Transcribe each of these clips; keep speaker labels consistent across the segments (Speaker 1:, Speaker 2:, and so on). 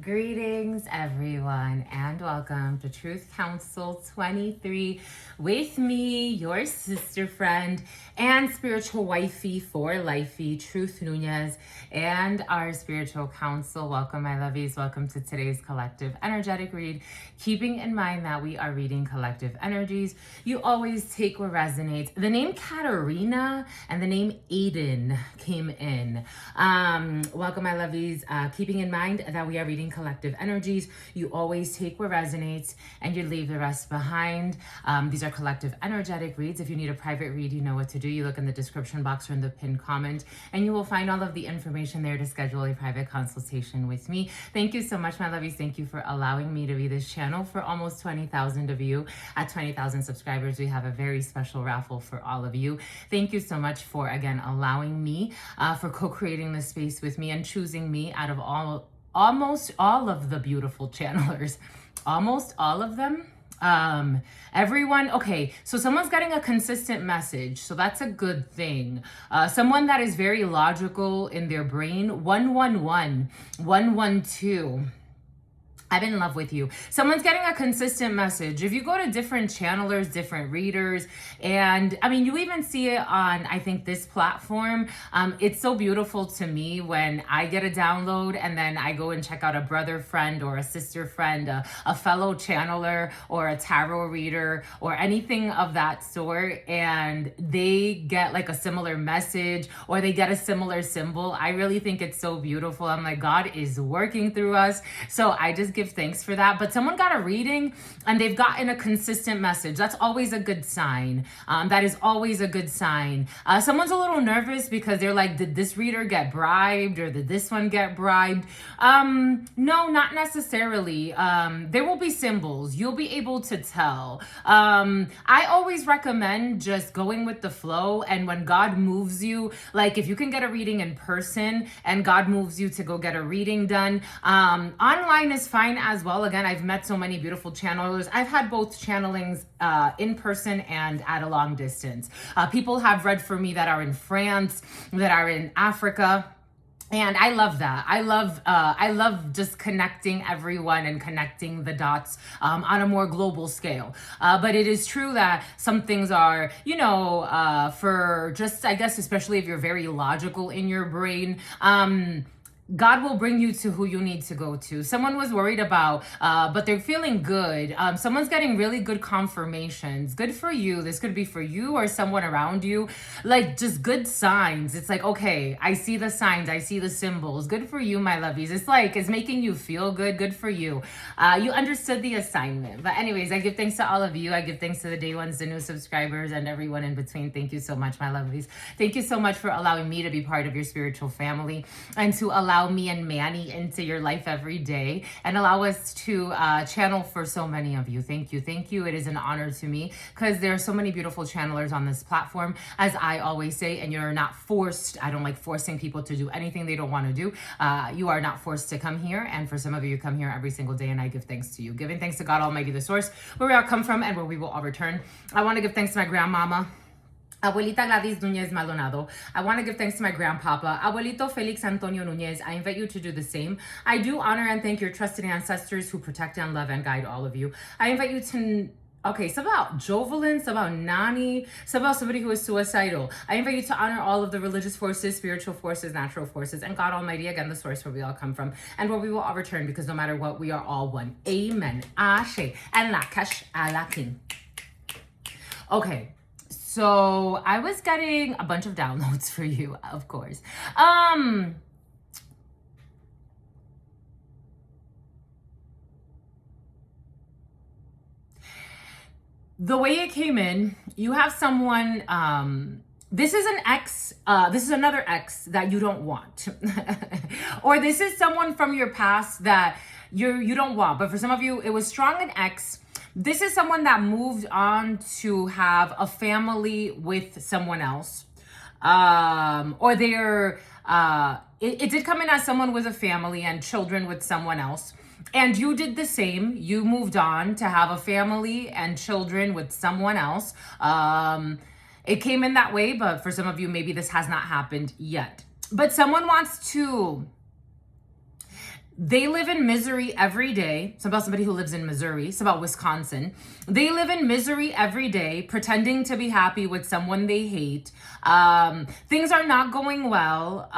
Speaker 1: Greetings, everyone, and welcome to Truth Council 23 with me, your sister friend and spiritual wifey for lifey, Truth Nuñez, and our spiritual council. Welcome, my lovies. Welcome to today's collective energetic read. Keeping in mind that we are reading collective energies, you always take what resonates. The name Katarina and the name Aiden came in. Welcome, my lovies. Keeping in mind that we are reading collective energies, you always take what resonates and you leave the rest behind. These are collective energetic reads. If you need a private read, you know what to do. You look in the description box or in the pinned comment and you will find all of the information there to schedule a private consultation with me. Thank you so much, my lovies. Thank you for allowing me to be this channel for almost 20,000 of you. At 20,000 subscribers, we have a very special raffle for all of you. Thank you so much for, again, allowing me, for co-creating this space with me and choosing me out of almost all of the beautiful channelers. Almost all of them. Everyone, okay, so someone's getting a consistent message, so that's a good thing. Someone that is very logical in their brain, 111, 112. I'm in love with you. Someone's getting a consistent message. If you go to different channelers, different readers, and I mean, you even see it on, I think, this platform. It's so beautiful to me when I get a download and then I go and check out a brother friend or a sister friend, a fellow channeler or a tarot reader or anything of that sort, and they get like a similar message or they get a similar symbol. I really think it's so beautiful. I'm like, God is working through us. So I just give thanks for that. But someone got a reading and they've gotten a consistent message. That's always a good sign. That is always a good sign. Someone's a little nervous because they're like, did this reader get bribed or did this one get bribed? No, not necessarily. There will be symbols. You'll be able to tell. I always recommend just going with the flow, and when God moves you, like if you can get a reading in person and God moves you to go get a reading done, online is fine as well. Again, I've met so many beautiful channelers. I've had both channelings in person and at a long distance. People have read for me that are in France, that are in Africa. And I love that. I love just connecting everyone and connecting the dots on a more global scale. But it is true that some things are, for just, I guess, especially if you're very logical in your brain, God will bring you to who you need to go to. Someone was worried about, but they're feeling good. Someone's getting really good confirmations. Good for you. This could be for you or someone around you. Like just good signs. It's like, okay, I see the signs. I see the symbols. Good for you, my lovies. It's like, it's making you feel good. Good for you. You understood the assignment. But anyways, I give thanks to all of you. I give thanks to the day ones, the new subscribers, and everyone in between. Thank you so much, my lovies. Thank you so much for allowing me to be part of your spiritual family and to allow me and Manny into your life every day and allow us to channel for so many of you. Thank you. Thank you. It is an honor to me because there are so many beautiful channelers on this platform, as I always say, and you're not forced. I don't like forcing people to do anything they don't want to do. You are not forced to come here. And for some of you come here every single day, and I give thanks to you. Giving thanks to God Almighty, the source, where we all come from and where we will all return. I want to give thanks to my grandmama, Abuelita Gladys Nuñez Maldonado. I want to give thanks to my grandpapa, Abuelito Felix Antonio Nuñez. I invite you to do the same. I do honor and thank your trusted ancestors who protect and love and guide all of you. I invite you to... Okay, it's about Jovelin, it's about Nani, it's about somebody who is suicidal. I invite you to honor all of the religious forces, spiritual forces, natural forces, and God Almighty, again, the source where we all come from, and where we will all return, because no matter what, we are all one. Amen. Ashe. And Lakash Alakin. Okay. So I was getting a bunch of downloads for you, of course. The way it came in, you have someone, this is an ex, this is another ex that you don't want. Or this is someone from your past that you don't want. But for some of you, it was strong an ex. This is someone that moved on to have a family with someone else. Or they're, it did come in as someone with a family and children with someone else. And you did the same. You moved on to have a family and children with someone else. It came in that way, but for some of you, maybe this has not happened yet. But someone wants to They live in misery every day. It's about somebody who lives in Missouri. It's about Wisconsin. They live in misery every day, pretending to be happy with someone they hate. Things are not going well.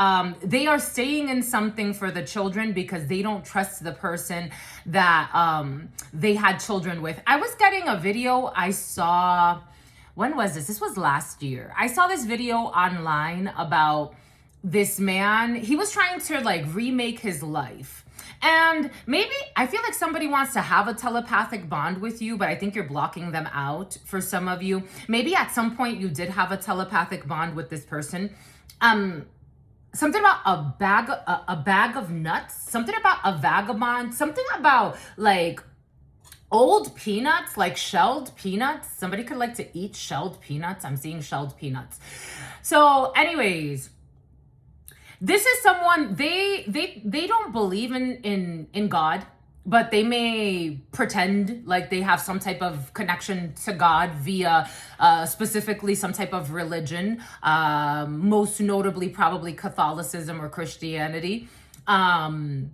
Speaker 1: They are staying in something for the children because they don't trust the person that they had children with. I was getting a video I saw, when was this? This was last year. I saw this video online about this man. He was trying to like remake his life. And maybe I feel like somebody wants to have a telepathic bond with you, but I think you're blocking them out for some of you. Maybe at some point you did have a telepathic bond with this person. Something about a bag of nuts, something about a vagabond, something about like old peanuts, like shelled peanuts. Somebody could like to eat shelled peanuts. I'm seeing shelled peanuts. So anyways, this is someone, they don't believe in God, but they may pretend like they have some type of connection to God via specifically some type of religion, most notably probably Catholicism or Christianity. But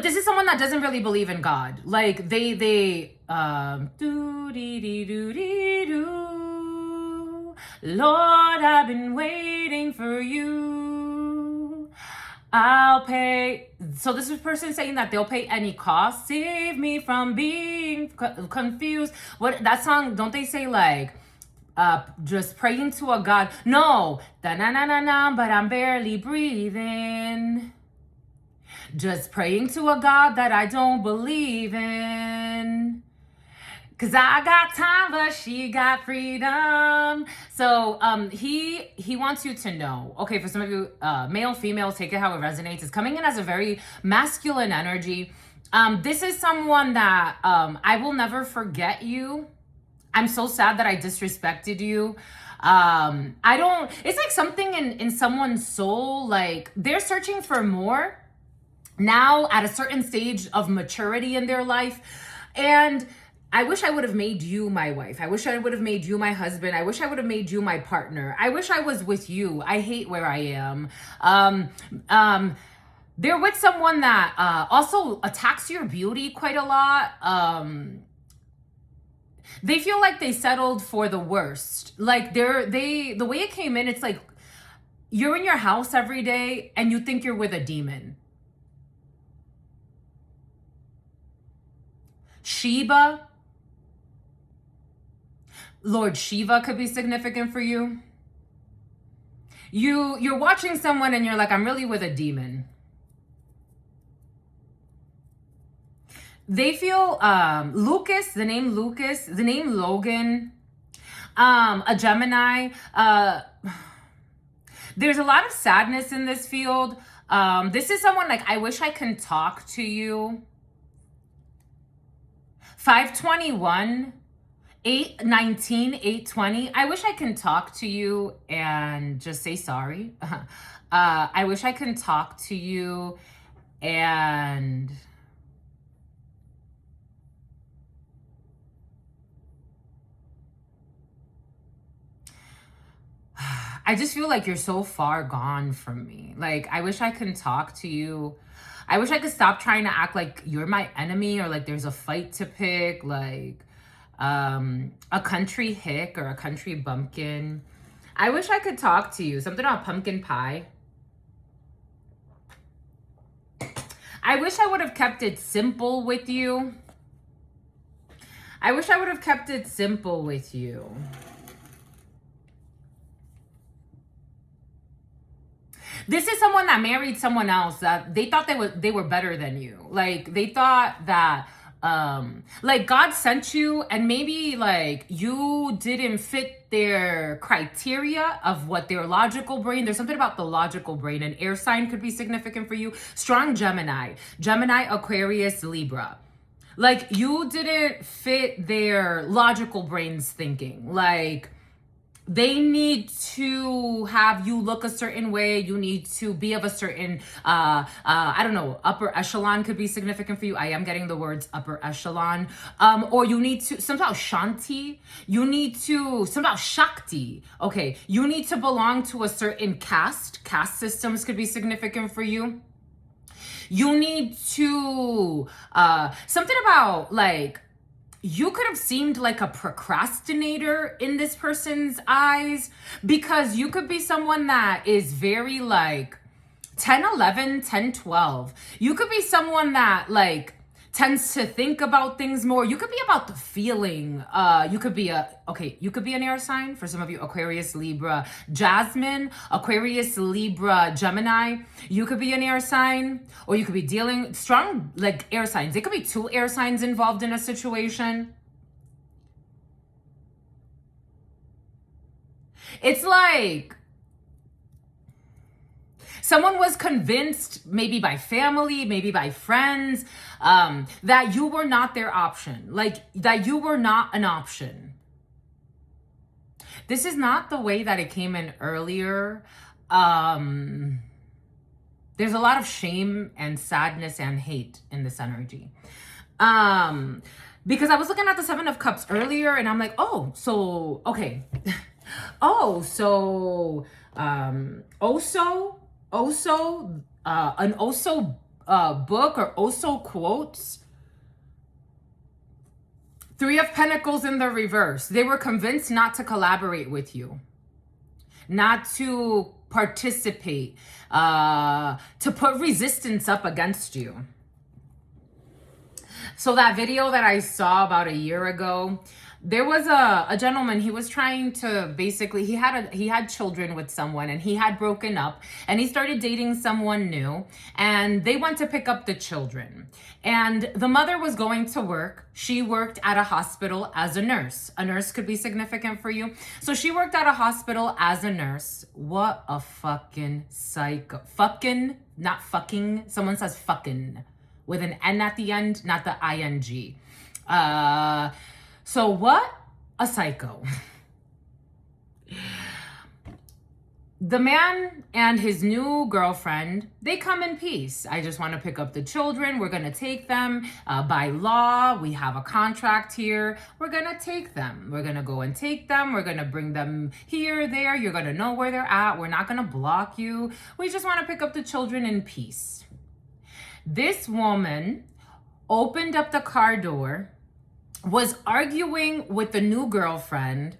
Speaker 1: this is someone that doesn't really believe in God. Like they Lord, I've been waiting for you. I'll pay. So this is a person saying that they'll pay any cost. Save me from being confused. What that song? Don't they say like, just praying to a God? No, da na na na na. But I'm barely breathing. Just praying to a God that I don't believe in. Cause I got time, but she got freedom. So he wants you to know. Okay, for some of you, male, female, take it how it resonates. It's coming in as a very masculine energy. This is someone that I will never forget you. I'm so sad that I disrespected you. It's like something in someone's soul, like they're searching for more now at a certain stage of maturity in their life. And I wish I would have made you my wife. I wish I would have made you my husband. I wish I would have made you my partner. I wish I was with you. I hate where I am. They're with someone that also attacks your beauty quite a lot. They feel like they settled for the worst. Like the way it came in, it's like you're in your house every day and you think you're with a demon. Shiva. Lord Shiva could be significant for you. You're watching someone and you're like, I'm really with a demon. They feel Lucas, the name Logan, a Gemini. There's a lot of sadness in this field. This is someone like, I wish I can talk to you. 521. 819, 820. I wish I can talk to you and just say sorry. I wish I can talk to you and I just feel like you're so far gone from me. Like, I wish I can talk to you. I wish I could stop trying to act like you're my enemy or like there's a fight to pick. Like, a country hick or a country bumpkin. I wish I could talk to you. Something about pumpkin pie. I wish I would have kept it simple with you. I wish I would have kept it simple with you. This is someone that married someone else that they thought they were better than you. Like they thought that like God sent you and maybe like you didn't fit their criteria of what their logical brain. There's something about the logical brain. An air sign could be significant for you. Strong Gemini, Aquarius, Libra. Like you didn't fit their logical brain's thinking. Like they need to have you look a certain way. You need to be of a certain, I don't know, upper echelon could be significant for you. I am getting the words upper echelon. Or you need to, somehow Shanti. You need to, somehow Shakti. Okay. You need to belong to a certain caste. Caste systems could be significant for you. You need to, something about like, you could have seemed like a procrastinator in this person's eyes, because you could be someone that is very like 10, 11, 10, 12. You could be someone that like tends to think about things more. You could be about the feeling. You could be an air sign. For some of you, Aquarius, Libra, Jasmine, Aquarius, Libra, Gemini. You could be an air sign, or you could be dealing strong like air signs. There could be 2 air signs involved in a situation. It's like someone was convinced, maybe by family, maybe by friends, that you were not their option. Like, that you were not an option. This is not the way that it came in earlier. There's a lot of shame and sadness and hate in this energy. Because I was looking at the 7 of Cups earlier, and I'm like, oh, so, okay. Oh, so, an Oso book or Oso quotes. 3 of Pentacles in the reverse. They were convinced not to collaborate with you, not to participate, to put resistance up against you. So that video that I saw about a year ago, there was a gentleman. He was trying to basically, he had children with someone, and he had broken up, and he started dating someone new, and they went to pick up the children, and the mother was going to work. She worked at a hospital as a nurse. A nurse could be significant for you. So she worked at a hospital as a nurse. What a fucking psycho. Fucking, not fucking. Someone says fucking with an N at the end, not the ING. So what a psycho. The man and his new girlfriend, they come in peace. I just want to pick up the children. We're going to take them by law. We have a contract here. We're going to take them. We're going to go and take them. We're going to bring them here, there. You're going to know where they're at. We're not going to block you. We just want to pick up the children in peace. This woman opened up the car door, was arguing with the new girlfriend.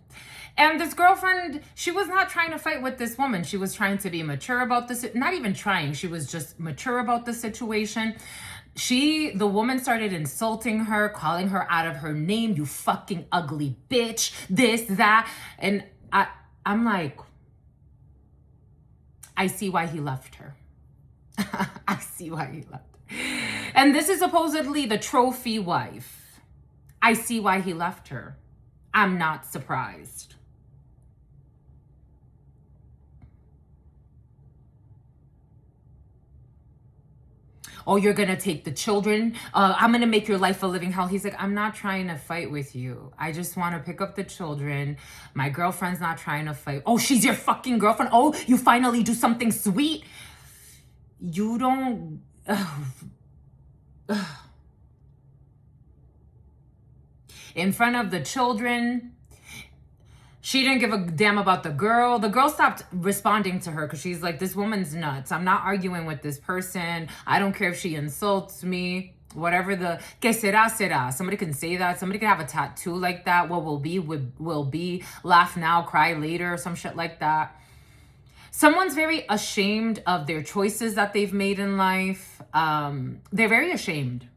Speaker 1: And this girlfriend, she was not trying to fight with this woman. She was trying to be mature about this. Not even trying. She was just mature about the situation. The woman started insulting her, calling her out of her name. You fucking ugly bitch. This, that. And I'm like, I see why he left her. I see why he left her. And this is supposedly the trophy wife. I see why he left her. I'm not surprised. Oh, you're going to take the children. I'm going to make your life a living hell. He's like, I'm not trying to fight with you. I just want to pick up the children. My girlfriend's not trying to fight. Oh, she's your fucking girlfriend. Oh, you finally do something sweet. You don't... In front of the children, she didn't give a damn about the girl. The girl stopped responding to her because she's like, this woman's nuts. I'm not arguing with this person. I don't care if she insults me. Whatever the que será, será. Somebody can say that. Somebody can have a tattoo like that. What will be. Laugh now, cry later. Some shit like that. Someone's very ashamed of their choices that they've made in life. They're very ashamed.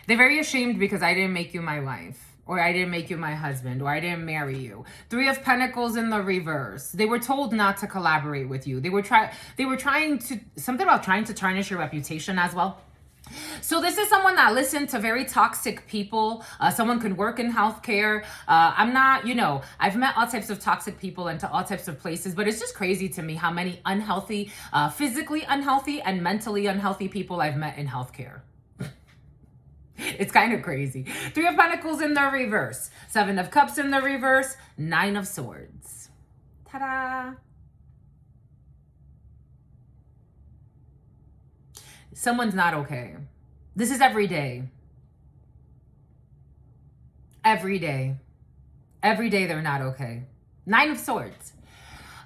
Speaker 1: They're very ashamed because I didn't make you my wife, or I didn't make you my husband, or I didn't marry you. 3 of Pentacles in the reverse. They were told not to collaborate with you. They were trying to, something about trying to tarnish your reputation as well. So this is someone that listened to very toxic people. Someone could work in healthcare. I'm not, I've met all types of toxic people into all types of places, but it's just crazy to me how many unhealthy, physically unhealthy and mentally unhealthy people I've met in healthcare. It's kind of crazy. 3 of Pentacles in the reverse. 7 of Cups in the reverse. 9 of Swords. Ta-da! Someone's not okay. This is every day. Every day. Every day they're not okay. 9 of Swords.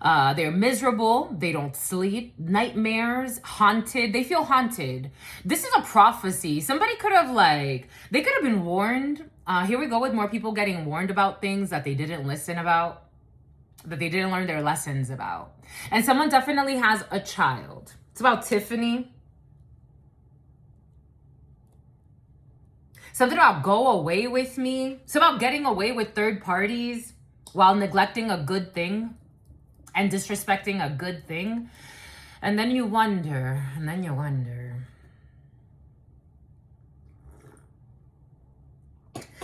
Speaker 1: They're miserable. They don't sleep. Nightmares, haunted. They feel haunted. This is a prophecy. Somebody could have they could have been warned. Here we go with more people getting warned about things that they didn't listen about, that they didn't learn their lessons about. And someone definitely has a child. It's about Tiffany. Something about go away with me. It's about getting away with third parties while neglecting a good thing and disrespecting a good thing. And then you wonder,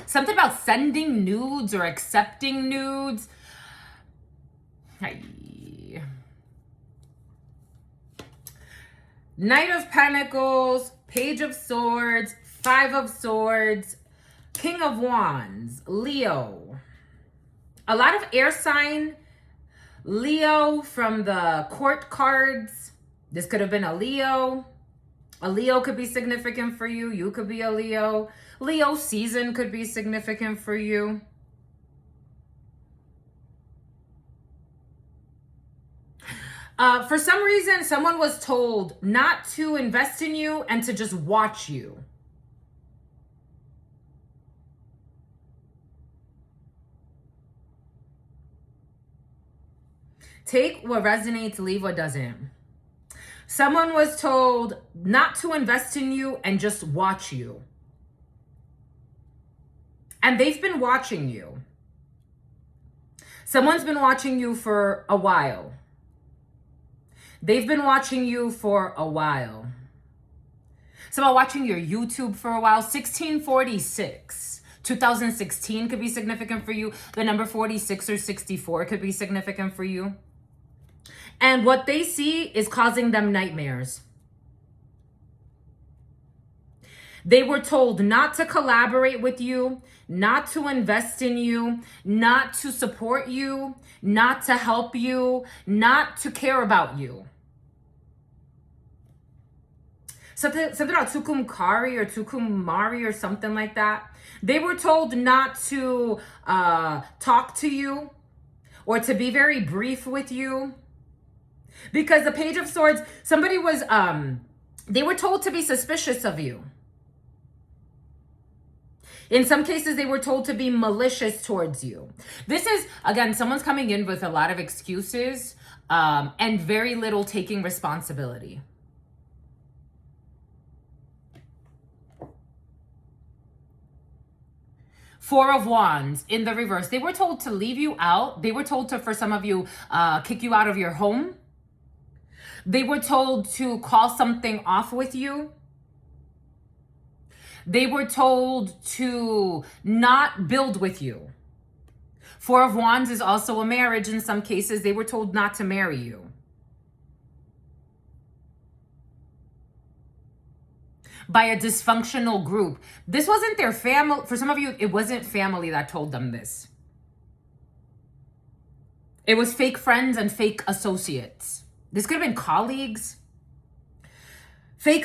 Speaker 1: Something about sending nudes or accepting nudes. Knight of Pentacles, Page of Swords, Five of Swords, King of Wands, Leo. A lot of air sign, Leo from the court cards. This could have been a Leo. A Leo could be significant for you. You could be a Leo. Leo season could be significant for you. For some reason, someone was told not to invest in you and to just watch you. Take what resonates, leave what doesn't. Someone was told not to invest in you and just watch you. And they've been watching you. Someone's been watching you for a while. They've been watching you for a while. Someone watching your YouTube for a while. 1646. 2016 could be significant for you. The number 46 or 64 could be significant for you. And what they see is causing them nightmares. They were told not to collaborate with you, not to invest in you, not to support you, not to help you, not to care about you. Something about Tucumcari or Tucumari or something like that. They were told not to talk to you or to be very brief with you. Because the Page of Swords, somebody was, they were told to be suspicious of you. In some cases, they were told to be malicious towards you. This is, again, someone's coming in with a lot of excuses and very little taking responsibility. Four of Wands in the reverse. They were told to leave you out. They were told to, for some of you, kick you out of your home. They were told to call something off with you. They were told to not build with you. Four of Wands is also a marriage in some cases. They were told not to marry you. By a dysfunctional group. This wasn't their family. For some of you, it wasn't family that told them this. It was fake friends and fake associates. This could have been colleagues, fake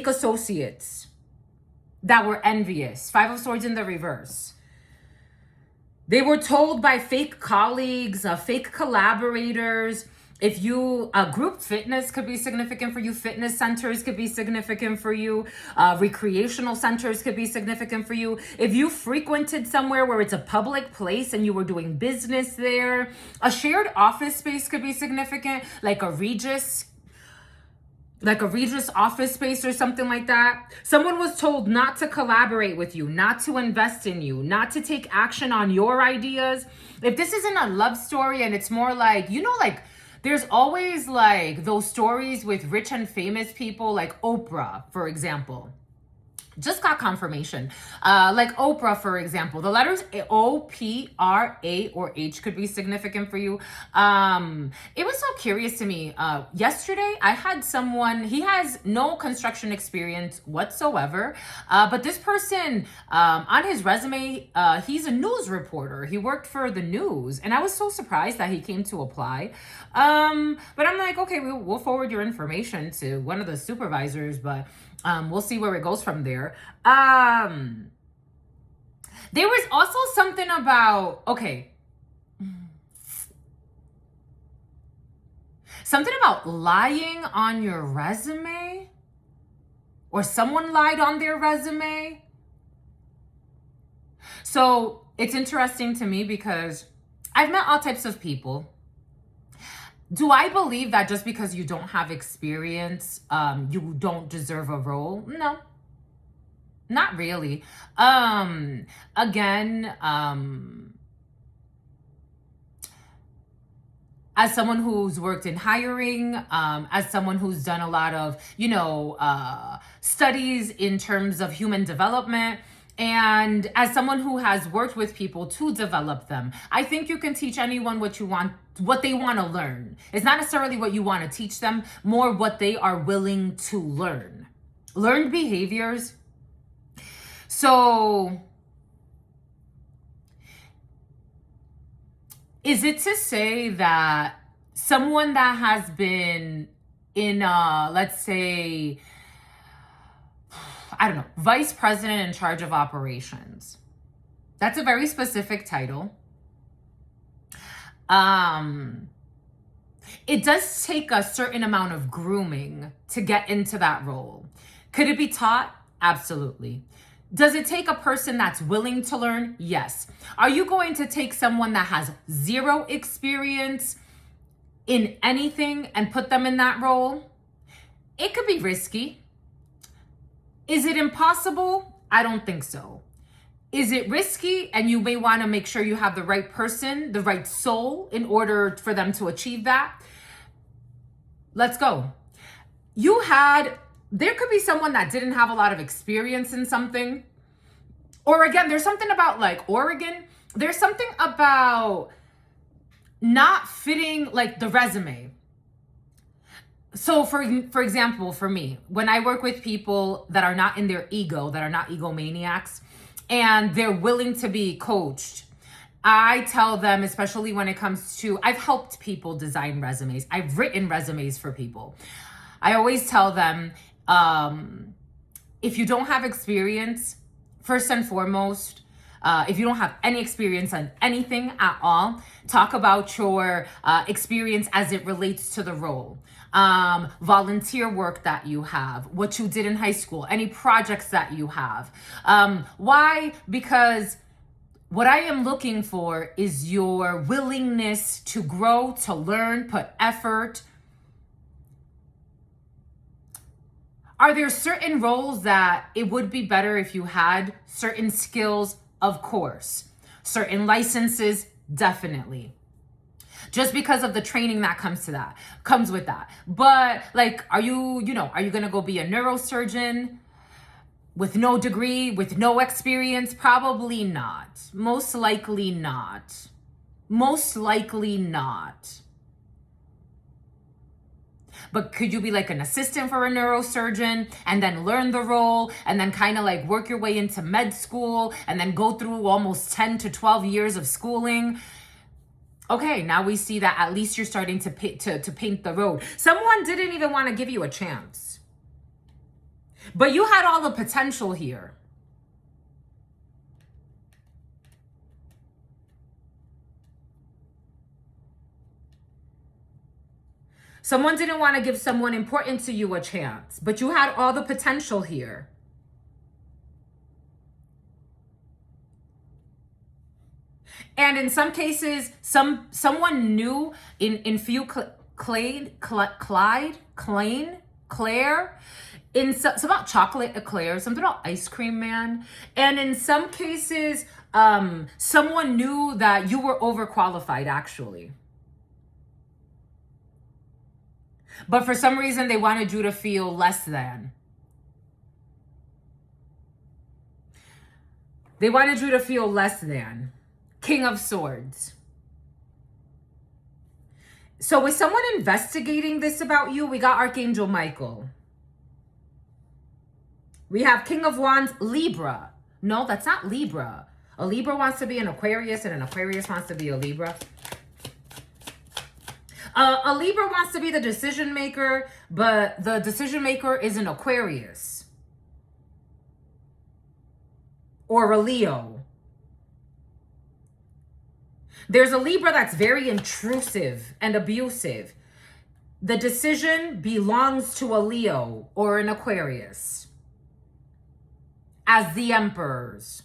Speaker 1: associates that were envious. Five of Swords in the reverse. They were told by fake colleagues, fake collaborators. If you, group fitness could be significant for you. Fitness centers could be significant for you. Recreational centers could be significant for you. If you frequented somewhere where it's a public place and you were doing business there, a shared office space could be significant, like a Regis office space or something like that. Someone was told not to collaborate with you, not to invest in you, not to take action on your ideas. If this isn't a love story and it's more like, there's always those stories with rich and famous people, like Oprah, for example. Just got confirmation. Like Oprah, for example, the letters O, P, R, A, or H could be significant for you. It was so curious to me. Yesterday, I had someone, he has no construction experience whatsoever. But this person, on his resume, he's a news reporter. He worked for the news. And I was so surprised that he came to apply. But I'm like, okay, we'll forward your information to one of the supervisors, but we'll see where it goes from there. There was also something about, okay, Something about lying on your resume, or someone lied on their resume. So it's interesting to me because I've met all types of people. Do I believe that just because you don't have experience, you don't deserve a role? No, not really. Again, as someone who's worked in hiring, as someone who's done a lot of, studies in terms of human development, and as someone who has worked with people to develop them, I think you can teach anyone what they want to learn. It's not necessarily what you want to teach them, more what they are willing to learn. Learned behaviors. So, is it to say that someone that has been in, let's say, I don't know, vice president in charge of operations? That's a very specific title. It does take a certain amount of grooming to get into that role. Could it be taught? Absolutely. Does it take a person that's willing to learn? Yes. Are you going to take someone that has zero experience in anything and put them in that role? It could be risky. Is it impossible? I don't think so. Is it risky? And you may want to make sure you have the right person, the right soul in order for them to achieve that. Let's go. There could be someone that didn't have a lot of experience in something. Or again, there's something about like Oregon. There's something about not fitting like the resume. So for example, for me, when I work with people that are not in their ego, that are not egomaniacs, and they're willing to be coached, I tell them, especially when it comes to, I've helped people design resumes. I've written resumes for people. I always tell them, if you don't have experience, first and foremost, if you don't have any experience on anything at all, talk about your experience as it relates to the role. Volunteer work that you have, what you did in high school, any projects that you have. Why? Because what I am looking for is your willingness to grow, to learn, put effort. Are there certain roles that it would be better if you had certain skills? Of course. Certain licenses? Definitely. Just because of the training that comes with that. But like, are you going to go be a neurosurgeon with no degree, with no experience? Probably not. Most likely not. Most likely not. But could you be like an assistant for a neurosurgeon and then learn the role and then kind of like work your way into med school and then go through almost 10 to 12 years of schooling? Okay, now we see that at least you're starting to paint the road. Someone didn't even want to give you a chance. But you had all the potential here. Someone didn't want to give someone important to you a chance, but you had all the potential here. And in some cases, someone new in few Claire, it's about chocolate eclair, something about ice cream man. And in some cases, someone knew that you were overqualified actually. But for some reason, they wanted you to feel less than. They wanted you to feel less than. King of Swords. So with someone investigating this about you, we got Archangel Michael. We have King of Wands, Libra. No, that's not Libra. A Libra wants to be an Aquarius and an Aquarius wants to be a Libra. A Libra wants to be the decision maker, but the decision maker is an Aquarius. Or a Leo. There's a Libra that's very intrusive and abusive. the decision belongs to a Leo or an Aquarius as the emperors.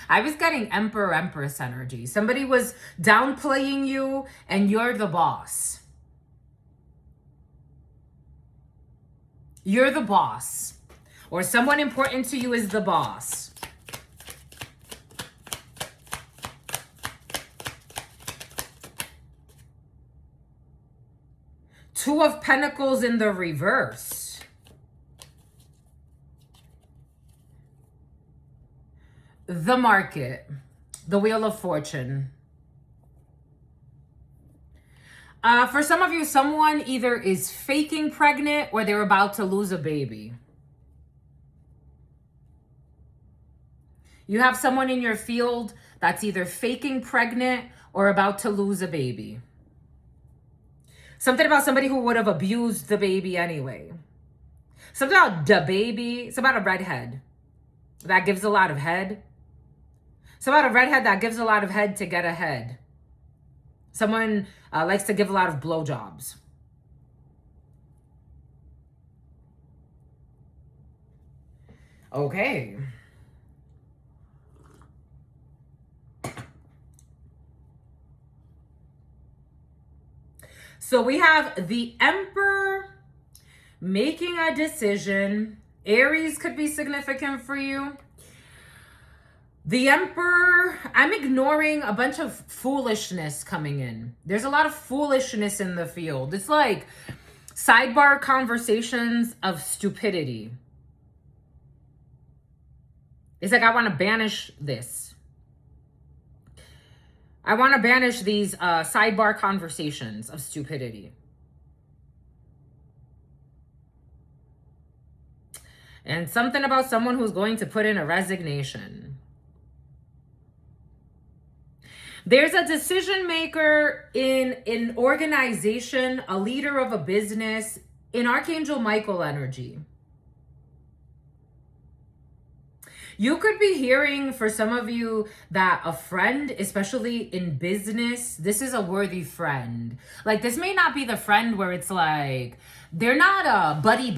Speaker 1: I was getting Emperor, Empress energy. Somebody was downplaying you and you're the boss. You're the boss. Or someone important to you is the boss. Two of Pentacles in the reverse. The market. The Wheel of Fortune. For some of you, someone either is faking pregnant or they're about to lose a baby. You have someone in your field that's either faking pregnant or about to lose a baby. Something about somebody who would have abused the baby anyway. Something about the baby. It's about a redhead that gives a lot of head. It's about a redhead that gives a lot of head to get ahead. Someone likes to give a lot of blowjobs. Okay. So we have the Emperor making a decision. Aries could be significant for you. The Emperor, I'm ignoring a bunch of foolishness coming in. There's a lot of foolishness in the field. It's like sidebar conversations of stupidity. It's like, I want to banish this. I want to banish these sidebar conversations of stupidity. And something about someone who's going to put in a resignation. There's a decision maker in an organization, a leader of a business, in Archangel Michael energy. You could be hearing, for some of you, that a friend, especially in business, this is a worthy friend. Like, this may not be the friend where it's like, they're not a buddy,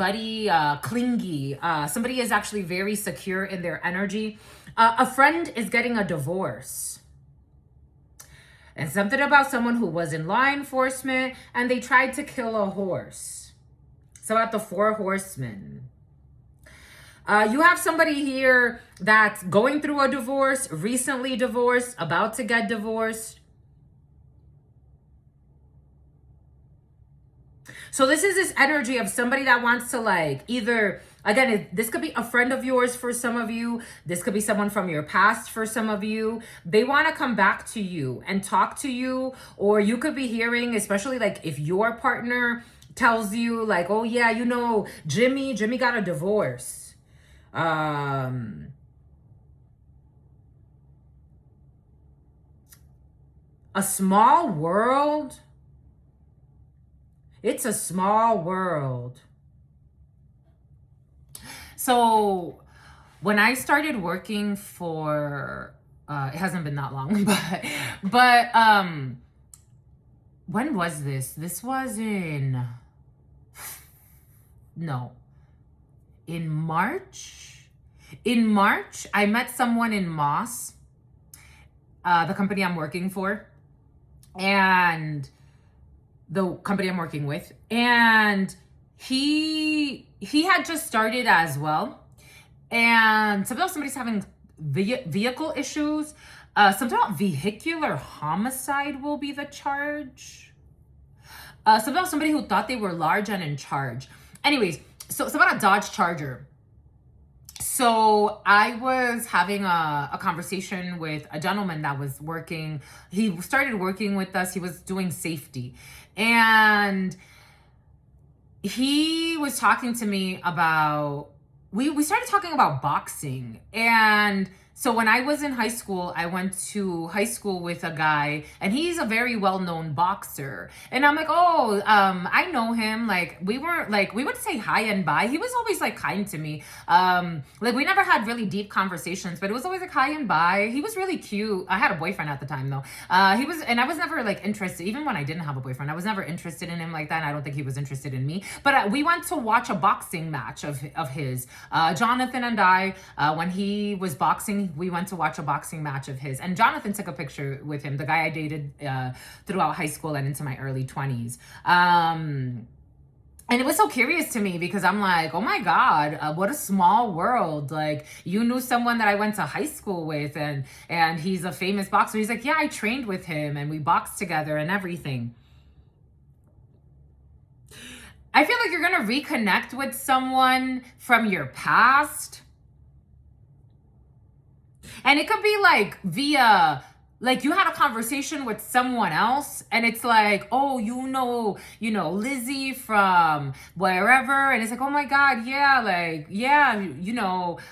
Speaker 1: clingy. Somebody is actually very secure in their energy. A friend is getting a divorce. And something about someone who was in law enforcement and they tried to kill a horse. It's about the 4 horsemen. You have somebody here that's going through a divorce, recently divorced, about to get divorced. So this is this energy of somebody that wants to, like, either, again, this could be a friend of yours for some of you. This could be someone from your past for some of you. They want to come back to you and talk to you. Or you could be hearing, especially like if your partner tells you like, oh yeah, you know, Jimmy got a divorce. A small world. It's a small world. So when I started working for, it hasn't been that long, but when was this? This was in March. In March, I met someone in Moss, the company I'm working for, and the company I'm working with, and he had just started as well, and somebody's having vehicle issues. Something about vehicular homicide will be the charge. Something about somebody who thought they were large and in charge. Anyways, so it's about a Dodge Charger. So I was having a conversation with a gentleman that was working. He started working with us. He was doing safety. And he was talking to me about, we started talking about boxing. And So when I was in high school, I went to high school with a guy, and he's a very well-known boxer. And I'm like, oh, I know him. Like we weren't like we would say hi and bye. He was always like kind to me. Like we never had really deep conversations, but it was always like hi and bye. He was really cute. I had a boyfriend at the time though. He was, and I was never like interested. Even when I didn't have a boyfriend, I was never interested in him like that. And I don't think he was interested in me. But we went to watch a boxing match of his. Jonathan and I, when he was boxing, we went to watch a boxing match of his, and Jonathan took a picture with him, the guy I dated throughout high school and into my early 20s. And it was so curious to me because I'm like, oh my God, what a small world. Like, you knew someone that I went to high school with, and he's a famous boxer. He's like, yeah, I trained with him and we boxed together and everything. I feel like you're going to reconnect with someone from your past. And it could be like via, like you had a conversation with someone else and it's like, oh, you know, Lizzie from wherever. And it's like, oh my God, yeah, like, yeah,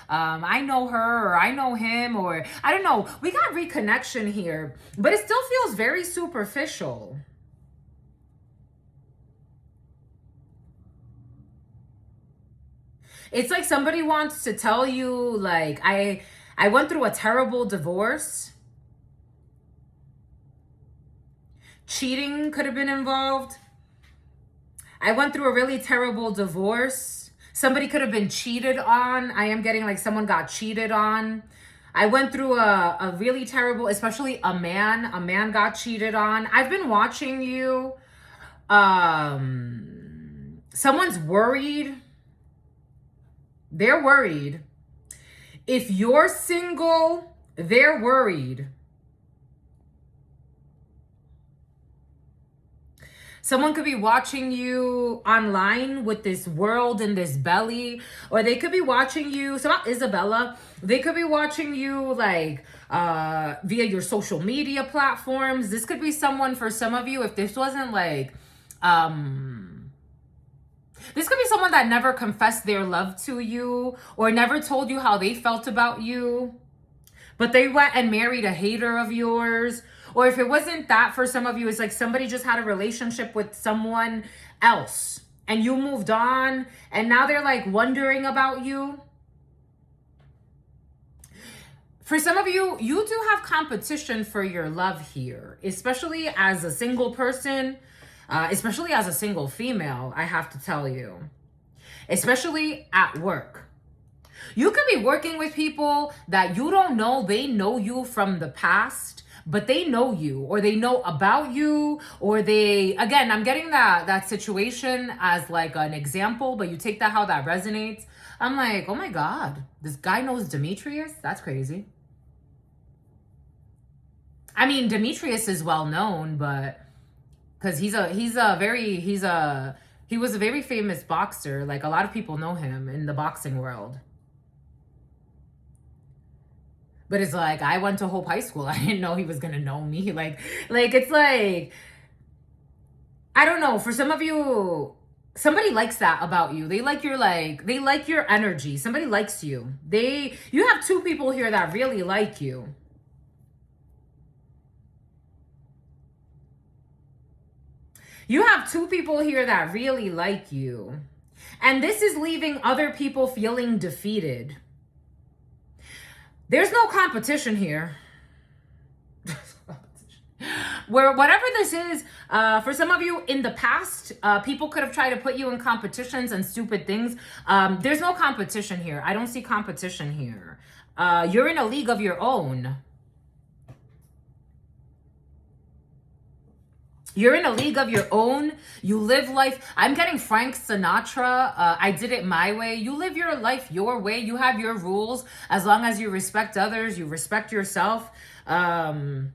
Speaker 1: I know her or I know him, or I don't know. We got reconnection here, but it still feels very superficial. It's like somebody wants to tell you, like, I went through a terrible divorce. Cheating could have been involved. I went through a really terrible divorce. Somebody could have been cheated on. I am getting like someone got cheated on. I went through a really terrible, especially a man got cheated on. I've been watching you. Someone's worried. They're worried. If you're single, they're worried. Someone could be watching you online with this world in this belly, or they could be watching you. So not Isabella. They could be watching you like via your social media platforms. This could be someone, for some of you, if this wasn't like this could be someone that never confessed their love to you or never told you how they felt about you, but they went and married a hater of yours. Or if it wasn't that, for some of you, it's like somebody just had a relationship with someone else and you moved on and now they're like wondering about you. For some of you, you do have competition for your love here, especially as a single person. Especially as a single female, I have to tell you, especially at work. You could be working with people that you don't know. They know you from the past, but they know you, or they know about you, or they, again, I'm getting that situation as like an example, but you take that how that resonates. I'm like, oh my God, this guy knows Demetrius? That's crazy. I mean, Demetrius is well known, but because he was a very famous boxer. Like a lot of people know him in the boxing world. But it's like, I went to Hope High School. I didn't know he was gonna know me. Like it's like, I don't know. For some of you, somebody likes that about you. They like your energy. Somebody likes you. You have two people here that really like you. You have two people here that really like you. And this is leaving other people feeling defeated. There's no competition here. Where whatever this is, for some of you in the past, people could have tried to put you in competitions and stupid things. There's no competition here. I don't see competition here. You're in a league of your own. You're in a league of your own. You live life. I'm getting Frank Sinatra. I did it my way. You live your life your way. You have your rules. As long as you respect others, you respect yourself. You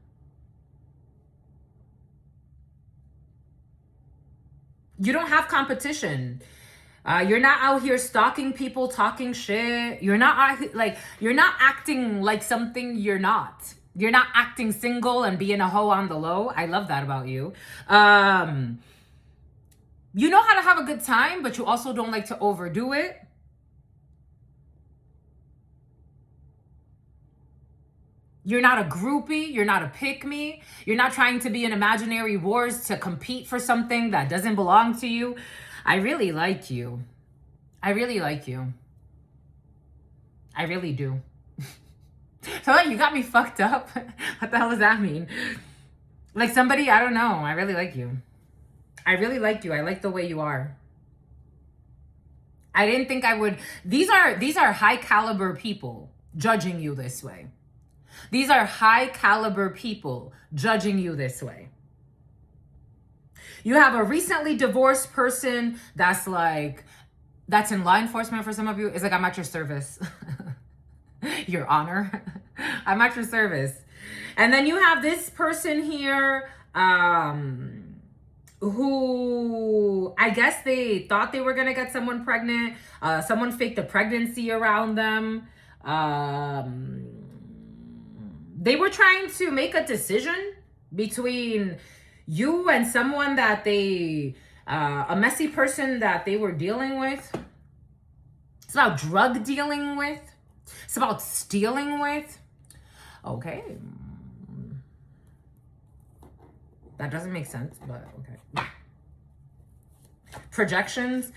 Speaker 1: don't have competition. You're not out here stalking people, talking shit. You're not acting like something you're not. You're not acting single and being a hoe on the low. I love that about you. You know how to have a good time, but you also don't like to overdo it. You're not a groupie. You're not a pick-me. You're not trying to be in imaginary wars to compete for something that doesn't belong to you. I really like you. I really like you. I really do. So like, you got me fucked up. What the hell does that mean? Like somebody, I don't know. I really like you. I really like you. I like the way you are. I didn't think I would. These are high caliber people judging you this way. These are high caliber people judging you this way. You have a recently divorced person that's in law enforcement for some of you. It's like, I'm at your service. Your honor. I'm at your service. And then you have this person here who I guess they thought they were going to get someone pregnant. Someone faked a pregnancy around them. They were trying to make a decision between you and someone that a messy person that they were dealing with. It's about drug dealing with. It's about stealing with. Okay. That doesn't make sense, but okay. Projections.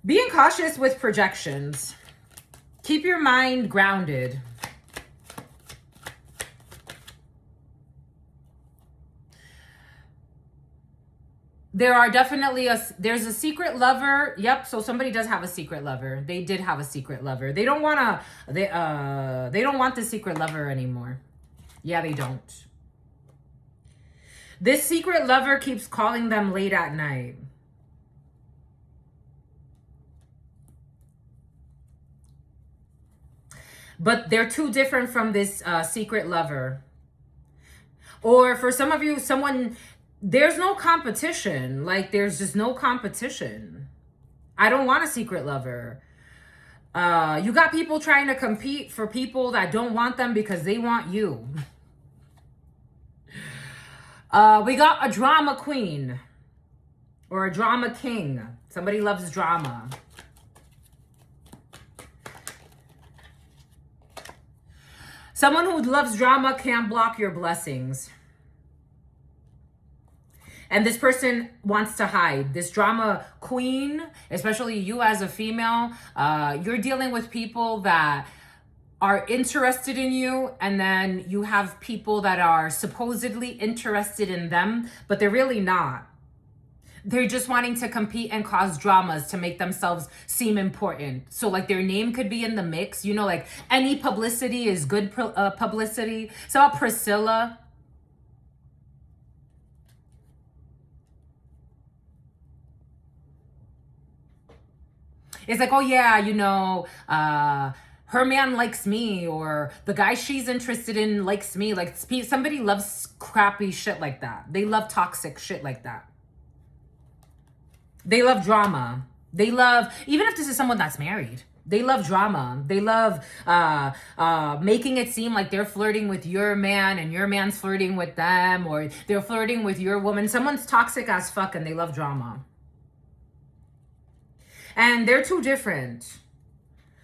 Speaker 1: Being cautious with projections. Keep your mind grounded. There are definitely there's a secret lover. Yep. So somebody does have a secret lover. They did have a secret lover. They don't want they don't want the secret lover anymore. Yeah, they don't. This secret lover keeps calling them late at night. But they're too different from this secret lover. Or for some of you, there's no competition. Like, there's just no competition. I don't want a secret lover. You got people trying to compete for people that don't want them because they want you. We got a drama queen or a drama king. Somebody loves drama. Someone who loves drama can't block your blessings. And this person wants to hide. This drama queen, especially you as a female, you're dealing with people that are interested in you, and then you have people that are supposedly interested in them, but they're really not. They're just wanting to compete and cause dramas to make themselves seem important. So like their name could be in the mix. You know, like any publicity is good publicity. So Priscilla. It's like, oh yeah, you know, her man likes me, or the guy she's interested in likes me. Like somebody loves crappy shit like that. They love toxic shit like that. They love drama. They love, even if this is someone that's married, they love drama. They love making it seem like they're flirting with your man and your man's flirting with them, or they're flirting with your woman. Someone's toxic as fuck and they love drama. And they're too different.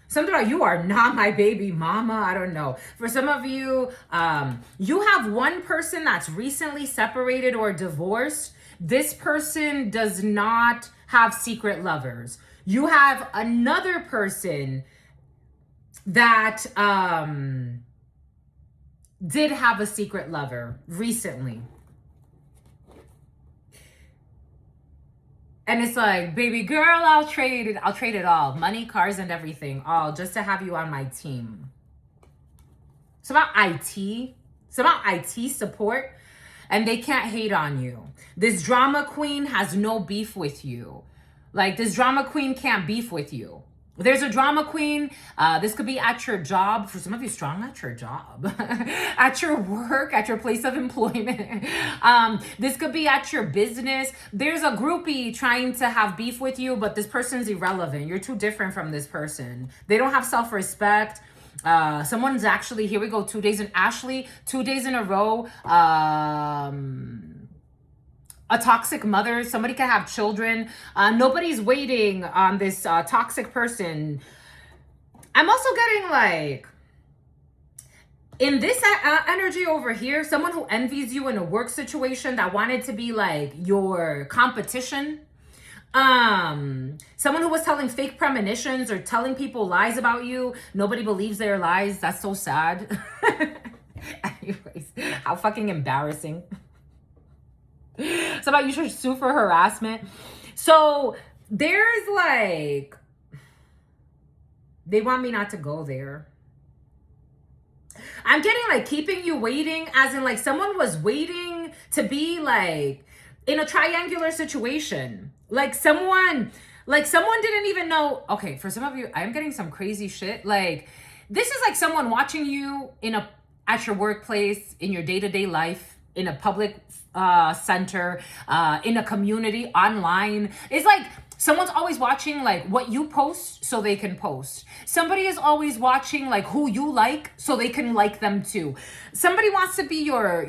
Speaker 1: Something about you are not my baby mama. I don't know. For some of you, you have one person that's recently separated or divorced. This person does not have secret lovers. You have another person that did have a secret lover recently. And it's like, baby girl, I'll trade it all. Money, cars, and everything. All just to have you on my team. It's about IT. It's about IT support. And they can't hate on you. This drama queen has no beef with you. Like, this drama queen can't beef with you. There's a drama queen. This could be at your job. For some of you, strong at your job. At your work, at your place of employment. This could be at your business. There's a groupie trying to have beef with you, but this person's irrelevant. You're too different from this person. They don't have self-respect. Someone's actually, here we go, 2 days in Ashley, 2 days in a row. A toxic mother. Somebody can have children. Nobody's waiting on this toxic person. I'm also getting like, In this energy over here, someone who envies you in a work situation that wanted to be like your competition. Someone who was telling fake premonitions or telling people lies about you. Nobody believes their lies. That's so sad. Anyways, how fucking embarrassing. It's about you should sue for harassment. So there's like, they want me not to go there. I'm getting like keeping you waiting, as in like someone was waiting to be like in a triangular situation. Like someone didn't even know. Okay, for some of you, I'm getting some crazy shit. Like this is like someone watching you at your workplace, in your day-to-day life, in a public center, in a community, online. It's like someone's always watching like what you post so they can post. Somebody is always watching like who you like so they can like them too. Somebody wants to be your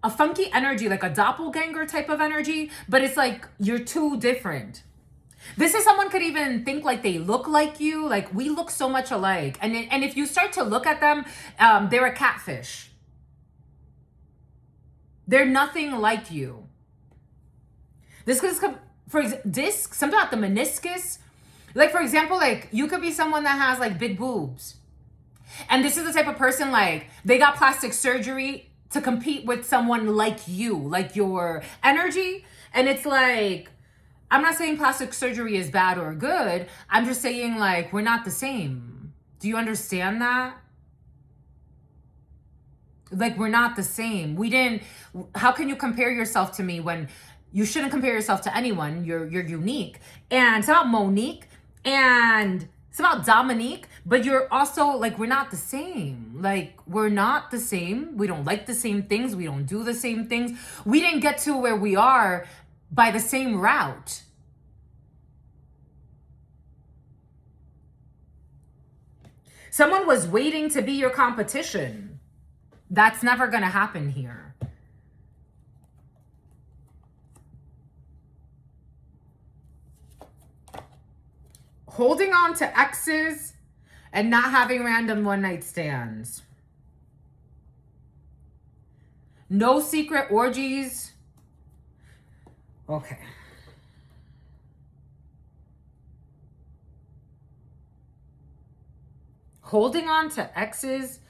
Speaker 1: a funky energy, like a doppelganger type of energy, but it's like you're too different. This is someone could even think like they look like you. Like we look so much alike. And if you start to look at them, they're a catfish. They're nothing like you. This could come, something about the meniscus. Like, for example, like you could be someone that has like big boobs. And this is the type of person, like they got plastic surgery to compete with someone like you, like your energy. And it's like, I'm not saying plastic surgery is bad or good. I'm just saying like, we're not the same. Do you understand that? Like, we're not the same. How can you compare yourself to me when you shouldn't compare yourself to anyone? You're unique. And it's about Monique and it's about Dominique, but you're also like, we're not the same. Like, we're not the same. We don't like the same things. We don't do the same things. We didn't get to where we are by the same route. Someone was waiting to be your competition. That's never going to happen here. Holding on to exes and not having random one-night stands. No secret orgies. Okay. Holding on to exes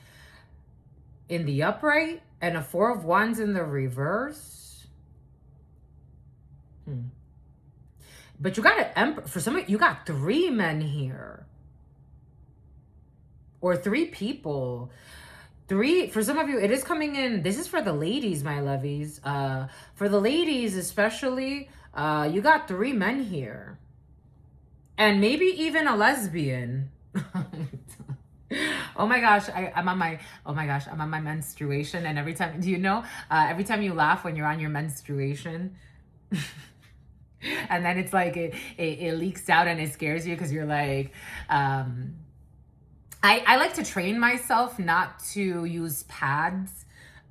Speaker 1: in the upright and a 4 of Wands in the reverse. But you got an Emperor. For some of you got 3 men here. Or 3 people. 3, for some of you, it is coming in. This is for the ladies, my lovies. For the ladies especially, you got 3 men here. And maybe even a lesbian. Oh my gosh, I'm on my menstruation. And every time, do you know, every time you laugh when you're on your menstruation, and then it's like, it leaks out and it scares you because you're like, I like to train myself not to use pads.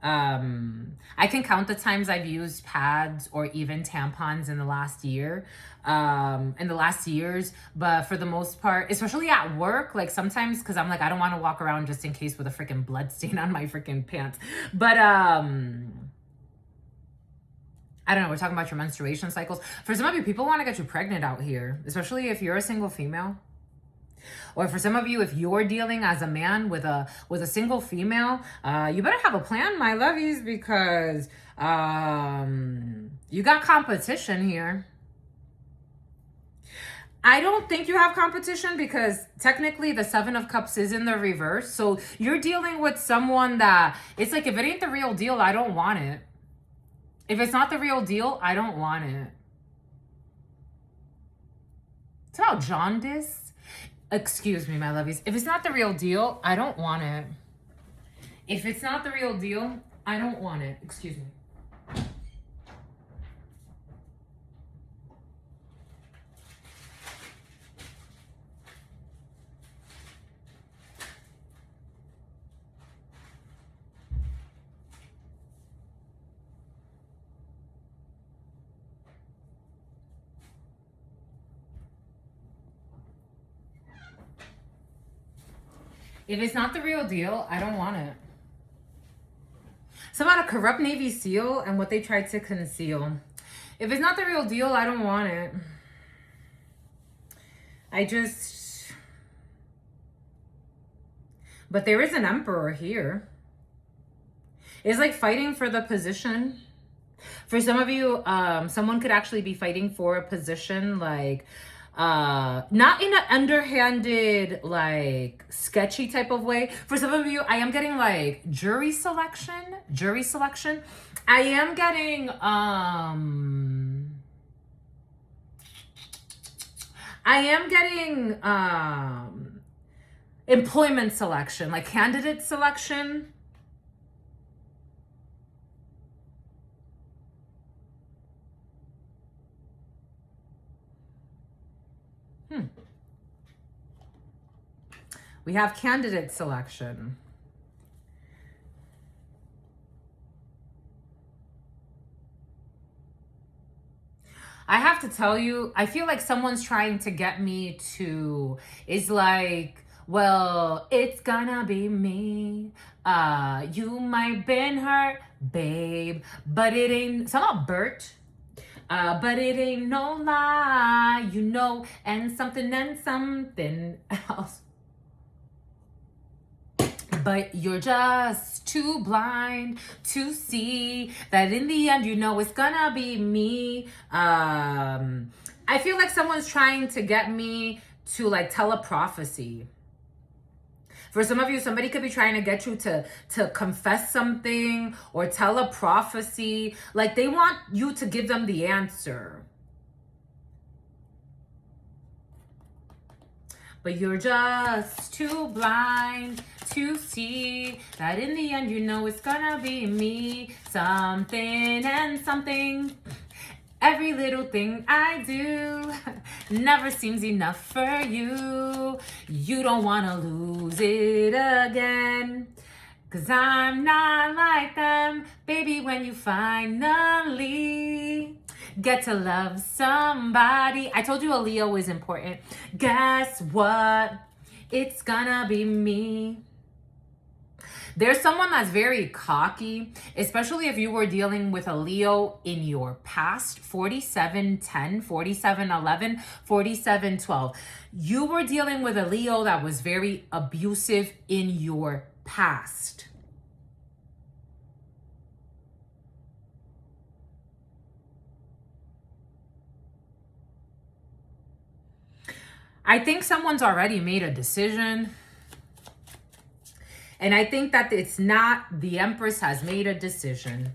Speaker 1: I can count the times I've used pads or even tampons in the last year, in the last years. But for the most part, especially at work, like sometimes, because I'm like, I don't want to walk around just in case with a freaking blood stain on my freaking pants. But I don't know, we're talking about your menstruation cycles. For some of you, people want to get you pregnant out here, especially if you're a single female. Or for some of you, if you're dealing as a man with a single female, you better have a plan, my lovies, because you got competition here. I don't think you have competition because technically the 7 of Cups is in the reverse. So you're dealing with someone that, it's like, if it ain't the real deal, I don't want it. If it's not the real deal, I don't want it. It's about jaundice. Excuse me, my lovies. If it's not the real deal, I don't want it. If it's not the real deal, I don't want it. Excuse me. If it's not the real deal, I don't want it. It's about a corrupt Navy SEAL and what they tried to conceal. If it's not the real deal, I don't want it. But there is an emperor here. It's like fighting for the position. For some of you, someone could actually be fighting for a position, like, not in an underhanded, like, sketchy type of way. For some of you, I am getting, like, jury selection. I am getting, employment selection, like candidate selection. We have candidate selection. I have to tell you, I feel like someone's trying to get me to, is like, well, it's gonna be me. You might been hurt, babe, but it ain't, somehow Bert. But it ain't no lie, you know, and something else. But you're just too blind to see that in the end, you know, it's gonna be me. I feel like someone's trying to get me to like tell a prophecy. For some of you, somebody could be trying to get you to confess something or tell a prophecy. Like they want you to give them the answer. But you're just too blind to see that in the end, you know, it's gonna be me. Something and something. Every little thing I do never seems enough for you. You don't wanna lose it again. 'Cause I'm not like them, baby, when you finally get to love somebody. I told you a Leo is important. Guess what? It's gonna be me. There's someone that's very cocky, especially if you were dealing with a Leo in your past, 4710, 4711, 4712. You were dealing with a Leo that was very abusive in your past. I think someone's already made a decision. And I think that it's not the Empress has made a decision.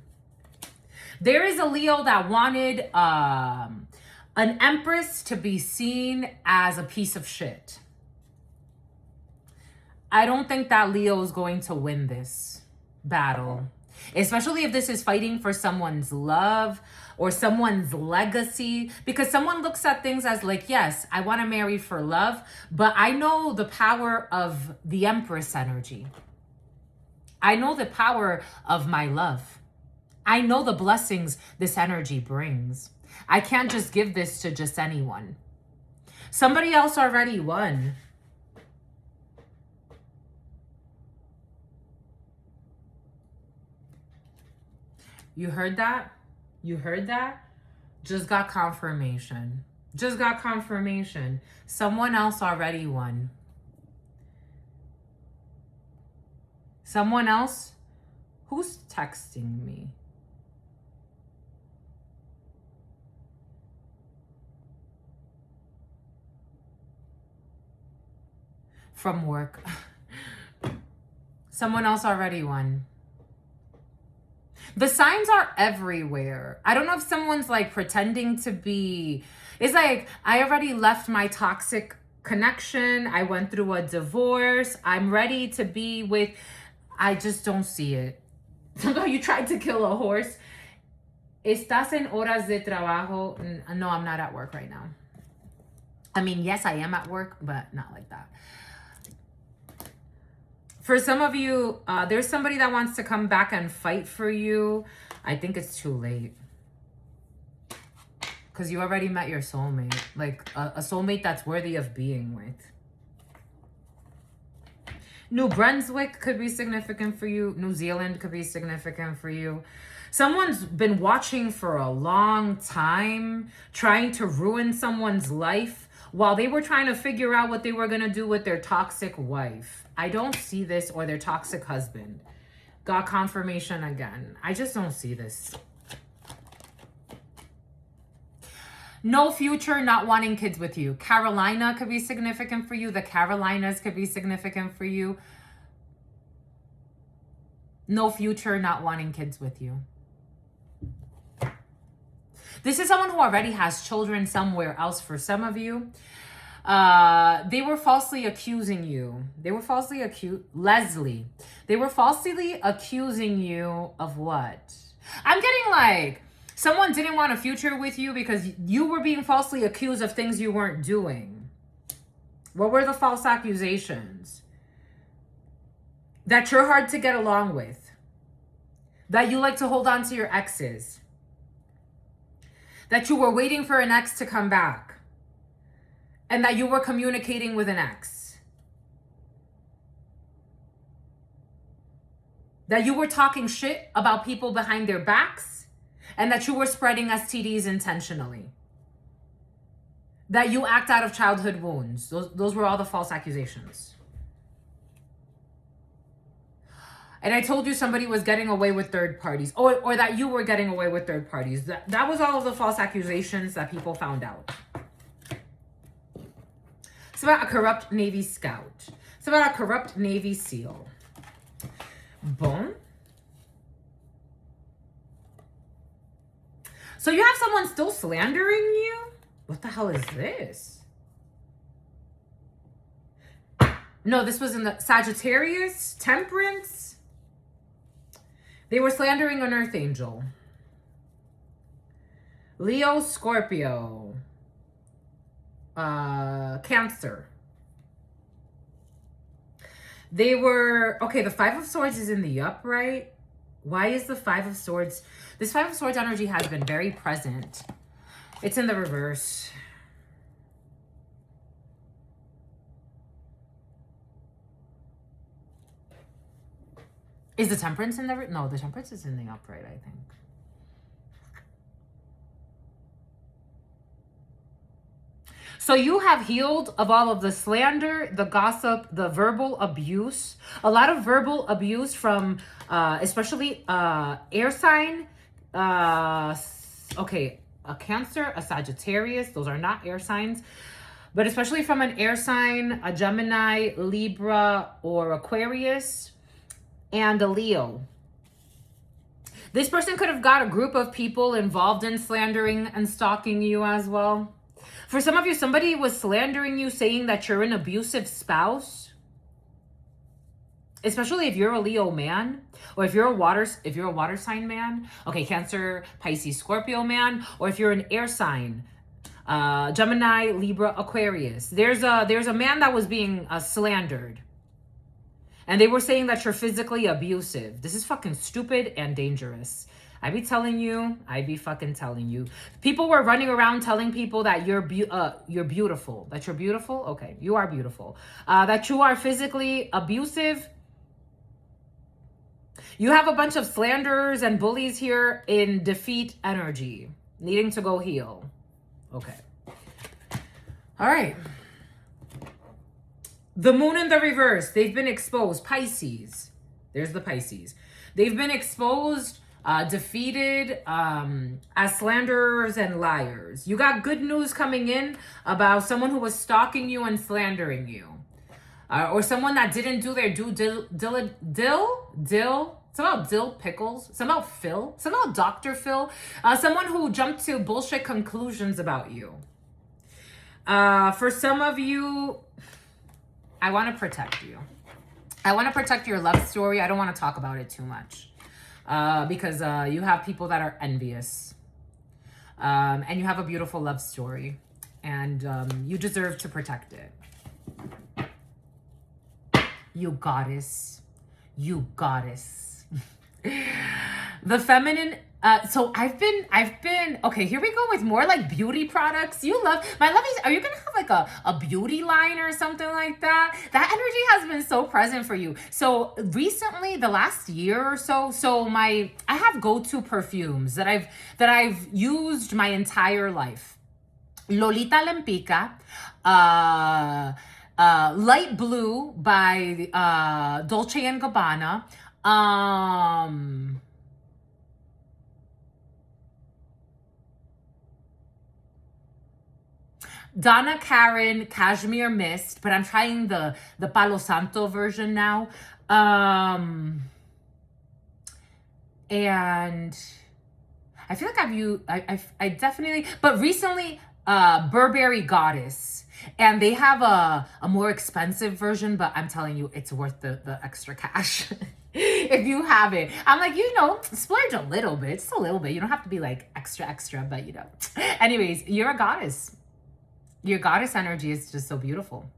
Speaker 1: There is a Leo that wanted an Empress to be seen as a piece of shit. I don't think that Leo is going to win this battle, especially if this is fighting for someone's love or someone's legacy, because someone looks at things as like, yes, I want to marry for love, but I know the power of the Empress energy. I know the power of my love. I know the blessings this energy brings. I can't just give this to just anyone. Somebody else already won. You heard that? You heard that? Just got confirmation. Just got confirmation. Someone else already won. Someone else? Who's texting me? From work. Someone else already won. The signs are everywhere. I don't know if someone's like pretending to be, it's like, I already left my toxic connection. I went through a divorce. I'm ready to be with, I just don't see it. Sometimes you tried to kill a horse. Estás en horas de trabajo. No, I'm not at work right now. I mean, yes, I am at work, but not like that. For some of you, there's somebody that wants to come back and fight for you. I think it's too late. Because you already met your soulmate. Like a soulmate that's worthy of being with. New Brunswick could be significant for you. New Zealand could be significant for you. Someone's been watching for a long time, trying to ruin someone's life while they were trying to figure out what they were going to do with their toxic wife. I don't see this, or their toxic husband. Got confirmation again. I just don't see this. No future, not wanting kids with you. Carolina could be significant for you. The Carolinas could be significant for you. No future, not wanting kids with you. This is someone who already has children somewhere else for some of you. They were falsely accusing you. Leslie. They were falsely accusing you of what? I'm getting like, someone didn't want a future with you because you were being falsely accused of things you weren't doing. What were the false accusations? That you're hard to get along with. That you like to hold on to your exes. That you were waiting for an ex to come back. And that you were communicating with an ex. That you were talking shit about people behind their backs. And that you were spreading STDs intentionally. That you act out of childhood wounds. Those were all the false accusations. And I told you somebody was getting away with third parties. Or that you were getting away with third parties. That was all of the false accusations that people found out. It's about a corrupt Navy Scout. It's about a corrupt Navy SEAL. Boom. So you have someone still slandering you? What the hell is this? No, this was in the Sagittarius, Temperance. They were slandering an Earth Angel. Leo, Scorpio. Cancer. They were, okay, the Five of Swords is in the upright. Why is the Five of Swords? This Five of Swords energy has been very present. It's in the reverse. Is the Temperance in the, no, the Temperance is in the upright, I think. So you have healed of all of the slander, the gossip, the verbal abuse. A lot of verbal abuse from, especially air sign. Okay, a Cancer, a Sagittarius. Those are not air signs. But especially from an air sign, a Gemini, Libra, or Aquarius, and a Leo. This person could have got a group of people involved in slandering and stalking you as well. For some of you, somebody was slandering you, saying that you're an abusive spouse. Especially if you're a Leo man, or if you're a water sign man. Okay, Cancer, Pisces, Scorpio man, or if you're an air sign, Gemini, Libra, Aquarius. There's a man that was being slandered. And they were saying that you're physically abusive. This is fucking stupid and dangerous. I be fucking telling you. People were running around telling people that you're beautiful. That you're beautiful? Okay, you are beautiful. That you are physically abusive. You have a bunch of slanderers and bullies here in defeat energy. Needing to go heal. Okay. All right. The moon in the reverse. They've been exposed. Pisces. There's the Pisces. They've been exposed, defeated as slanderers and liars. You got good news coming in about someone who was stalking you and slandering you. Or someone that didn't do their it's about dill pickles. It's about Phil. It's about Dr. Phil. Someone who jumped to bullshit conclusions about you. For some of you, I want to protect you. I want to protect your love story. I don't want to talk about it too much. Because you have people that are envious. And you have a beautiful love story. And you deserve to protect it. You goddess. You goddess. The feminine So I've been, okay, here we go with more like beauty products. My lovies, are you going to have like a beauty line or something like that? That energy has been so present for you. So recently, the last year or so, I have go-to perfumes that I've used my entire life. Lolita Lempica, Light Blue by Dolce & Gabbana, Donna Karan Cashmere Mist, but I'm trying the Palo Santo version now. And I feel like I definitely, but recently, Burberry Goddess. And they have a more expensive version, but I'm telling you, it's worth the extra cash. If you have it. I'm like, splurge a little bit. Just a little bit. You don't have to be like extra, but Anyways, you're a goddess. Your goddess energy is just so beautiful.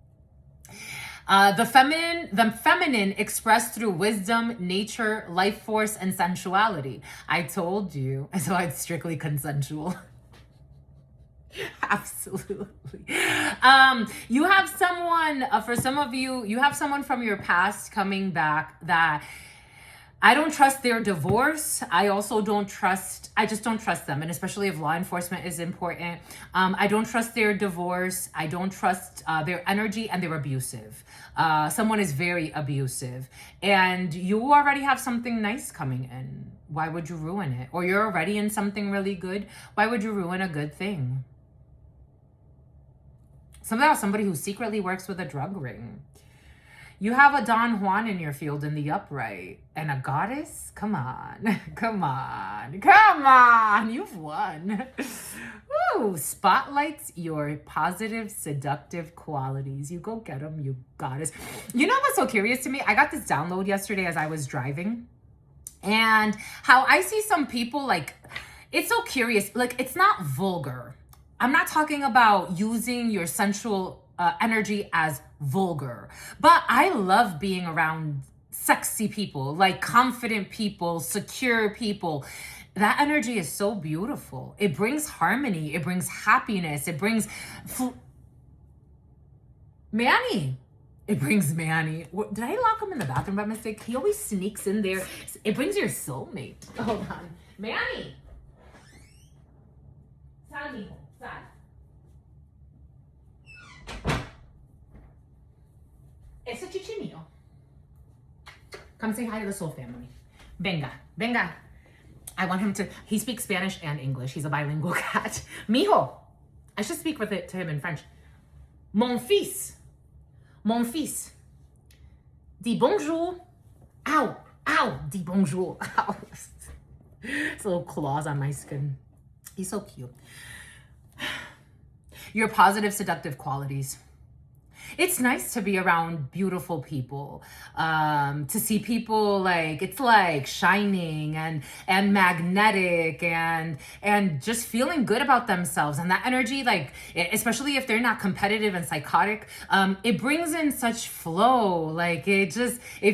Speaker 1: The feminine expressed through wisdom, nature, life force, and sensuality. I told you. So it's strictly consensual. Absolutely. You have someone, for some of you, you have someone from your past coming back that I don't trust their divorce. I just don't trust them. And especially if law enforcement is important. I don't trust their divorce. I don't trust their energy, and they're abusive. Someone is very abusive. And you already have something nice coming in. Why would you ruin it? Or you're already in something really good. Why would you ruin a good thing? Somebody who secretly works with a drug ring. You have a Don Juan in your field in the upright. And a goddess? Come on. Come on. You've won. Woo! Spotlights your positive, seductive qualities. You go get them, you goddess. You know what's so curious to me? I got this download yesterday as I was driving. And how I see some people, like, it's so curious. Like, it's not vulgar. I'm not talking about using your sensual energy as vulgar, but I love being around sexy people, like confident people, secure people. That energy is so beautiful. It brings harmony. It brings happiness. It brings Manny. It brings Manny. Did I lock him in the bathroom by mistake? He always sneaks in there. It brings your soulmate. Hold on. Manny. Sal. Ese chichinillo. Come say hi to the soul family. Venga. I want him to, he speaks Spanish and English. He's a bilingual cat. Mijo. I should speak with it to him in French. Mon fils. Dis bonjour. Ow. Dis bonjour. Ow. It's little claws on my skin. He's so cute. Your positive, seductive qualities. It's nice to be around beautiful people, to see people like, it's like shining and magnetic and just feeling good about themselves. And that energy, like, especially if they're not competitive and psychotic, it brings in such flow. Like, it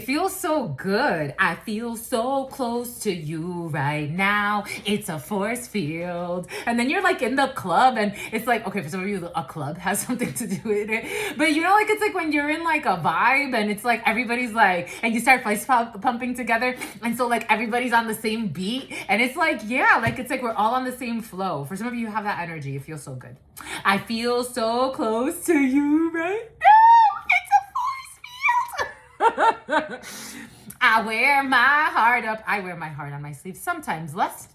Speaker 1: feels so good. I feel so close to you right now. It's a force field. And then you're like in the club, and it's like, okay, for some of you, a club has something to do with it. But like, it's like when you're in like a vibe, and it's like everybody's like, and you start fist pumping together, and so like everybody's on the same beat, and it's like, yeah, like it's like we're all on the same flow. For some of you have that energy. It feels so good. I feel so close to you right now. It's a force field. I wear my heart on my sleeve. Sometimes less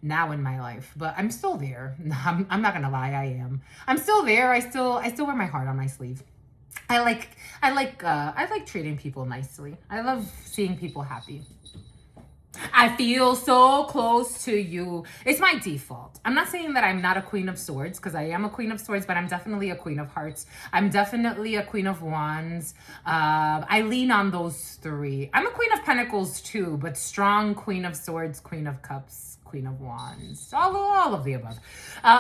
Speaker 1: now in my life, but I'm still there. I'm not gonna lie, I am. I'm still there. I still wear my heart on my sleeve. I like treating people nicely. I love seeing people happy. I feel so close to you. It's my default. I'm not saying that I'm not a queen of swords, because I am a queen of swords, but I'm definitely a queen of hearts. I'm definitely a queen of wands. I lean on those three. I'm a queen of pentacles too, but strong queen of swords, queen of cups, queen of wands. All of the above.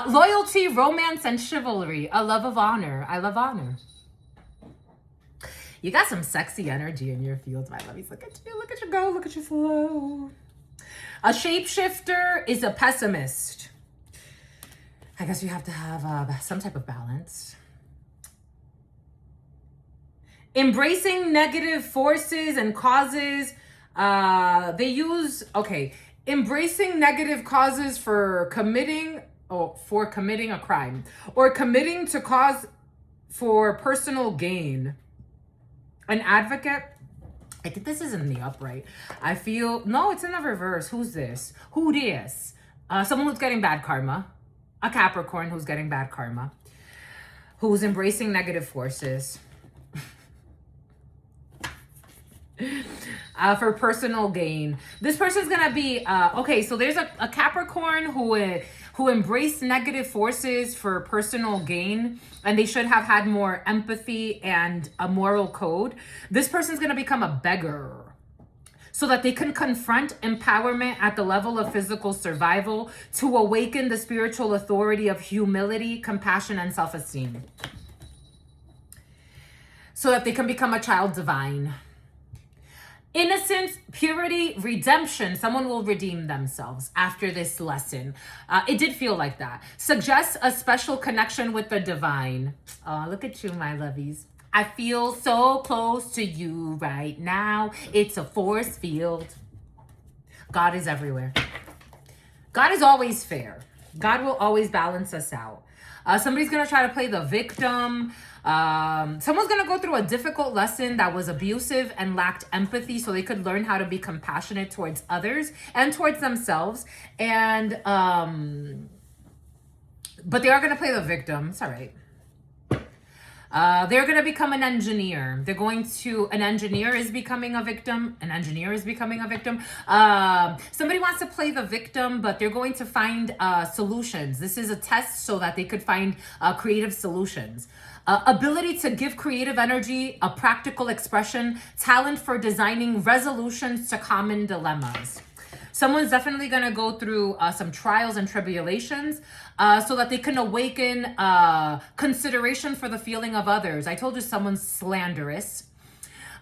Speaker 1: Loyalty, romance, and chivalry. A love of honor. I love honor. You got some sexy energy in your fields, my lovies. Look at you go. Look at you flow. A shapeshifter is a pessimist. I guess you have to have some type of balance. Embracing negative forces and causes. Embracing negative causes for committing a crime or committing to cause for personal gain. An advocate. I think this is in the upright. No, it's in the reverse. Who's this? Who this? Someone who's getting bad karma. A Capricorn who's getting bad karma. Who's embracing negative forces. For personal gain. This person's gonna be so there's a Capricorn who embraced negative forces for personal gain, and they should have had more empathy and a moral code. This person's gonna become a beggar so that they can confront empowerment at the level of physical survival to awaken the spiritual authority of humility, compassion, and self-esteem, so that they can become a child divine. Innocence, purity, redemption. Someone will redeem themselves after this lesson. It did feel like that. Suggests a special connection with the divine. Oh, look at you, my lovies. I feel so close to you right now. It's a force field. God is everywhere. God is always fair. God will always balance us out. Somebody's going to try to play the victim. Someone's going to go through a difficult lesson that was abusive and lacked empathy, so they could learn how to be compassionate towards others and towards themselves. And, but they are going to play the victim. It's all right. They're going to become an engineer. An engineer is becoming a victim. Somebody wants to play the victim, but they're going to find solutions. This is a test so that they could find creative solutions. Ability to give creative energy, a practical expression, talent for designing resolutions to common dilemmas. Someone's definitely going to go through some trials and tribulations so that they can awaken consideration for the feeling of others. I told you someone's slanderous.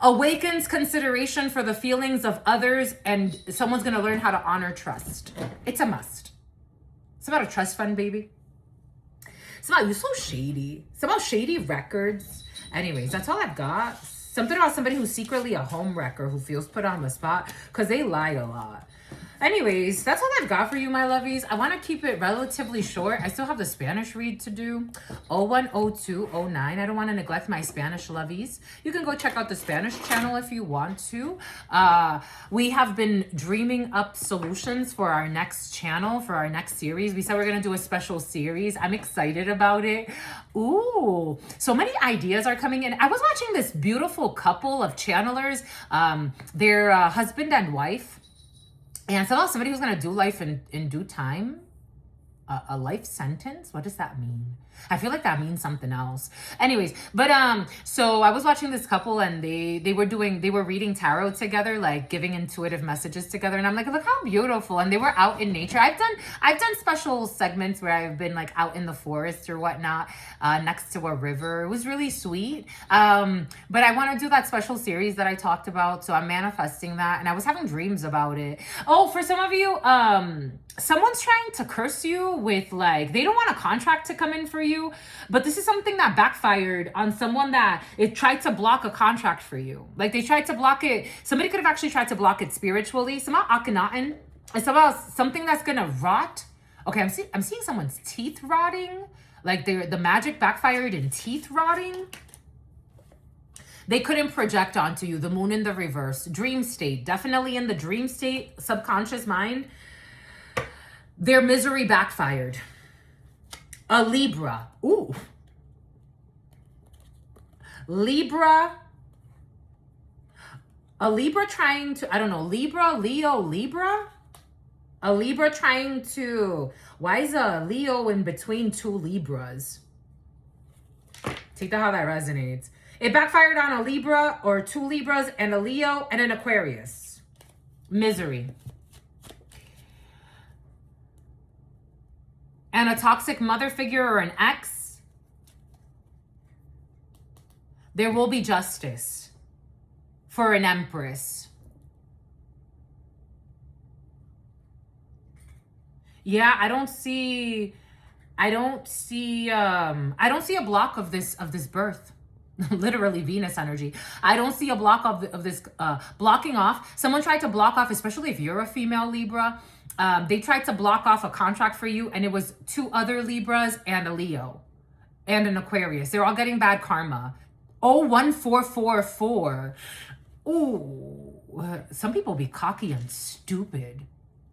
Speaker 1: Awakens consideration for the feelings of others, and someone's going to learn how to honor trust. It's a must. It's about a trust fund, baby. It's about you so shady. It's about shady records. Anyways, that's all I've got. Something about somebody who's secretly a home wrecker who feels put on the spot because they lie a lot. Anyways, that's all I've got for you, my lovies. I want to keep it relatively short. I still have the Spanish read to do. 010209. I don't want to neglect my Spanish lovies. You can go check out the Spanish channel if you want to. We have been dreaming up solutions for our next channel, for our next series. We said we're going to do a special series. I'm excited about it. Ooh, so many ideas are coming in. I was watching this beautiful couple of channelers. They're husband and wife. And somehow somebody who's going to do life in due time, a life sentence. What does that mean? I feel like that means something else. Anyways, but so I was watching this couple, and they were reading tarot together, like giving intuitive messages together, and I'm like, look how beautiful. And they were out in nature. I've done special segments where I've been like out in the forest or whatnot, next to a river. It was really sweet. But I want to do that special series that I talked about, so I'm manifesting that, and I was having dreams about it. Oh, for some of you, someone's trying to curse you with, like, they don't want a contract to come in for you, but this is something that backfired on someone that it tried to block a contract for you. Like, they tried to block it. Somebody could have actually tried to block it spiritually. Somehow Akhenaten. It's about something that's gonna rot. Okay, I'm seeing someone's teeth rotting. Like, the magic backfired in teeth rotting. They couldn't project onto you. The moon in the reverse. Dream state. Definitely in the dream state, subconscious mind. Their misery backfired. A Libra. Ooh. Libra. A Libra trying to, I don't know, Libra, Leo, Libra? A Libra trying to, why is a Leo in between two Libras? Take that how that resonates. It backfired on a Libra or two Libras and a Leo and an Aquarius. Misery. And a toxic mother figure or an ex. There will be justice for an empress. Yeah, I don't see a block of this birth. Literally Venus energy. I don't see a block of this blocking off. Someone tried to block off, especially if you're a female Libra. They tried to block off a contract for you, and it was 2 other Libras and a Leo and an Aquarius. They're all getting bad karma. 01444. Ooh, some people be cocky and stupid.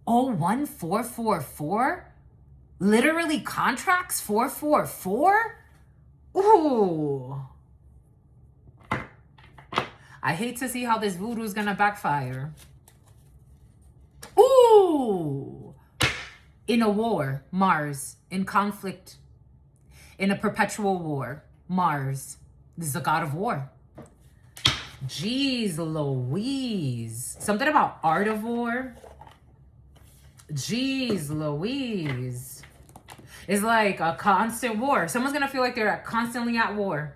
Speaker 1: 01444. Literally contracts 444. Ooh. I hate to see how this voodoo is gonna backfire. Ooh. In a war, Mars. In conflict. In a perpetual war, Mars. This is a god of war. Jeez Louise. Something about art of war. Jeez Louise. It's like a constant war. Someone's gonna feel like they're constantly at war.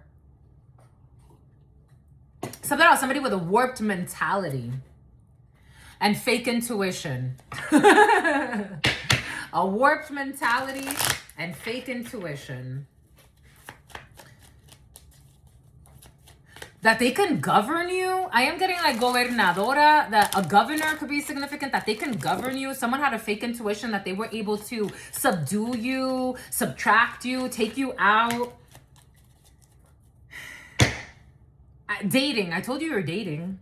Speaker 1: Something about somebody with a warped mentality and fake intuition. A warped mentality and fake intuition. That they can govern you. I am getting like gobernadora, that a governor could be significant, that they can govern you. Someone had a fake intuition that they were able to subdue you, subtract you, take you out. Dating. I told you you're dating.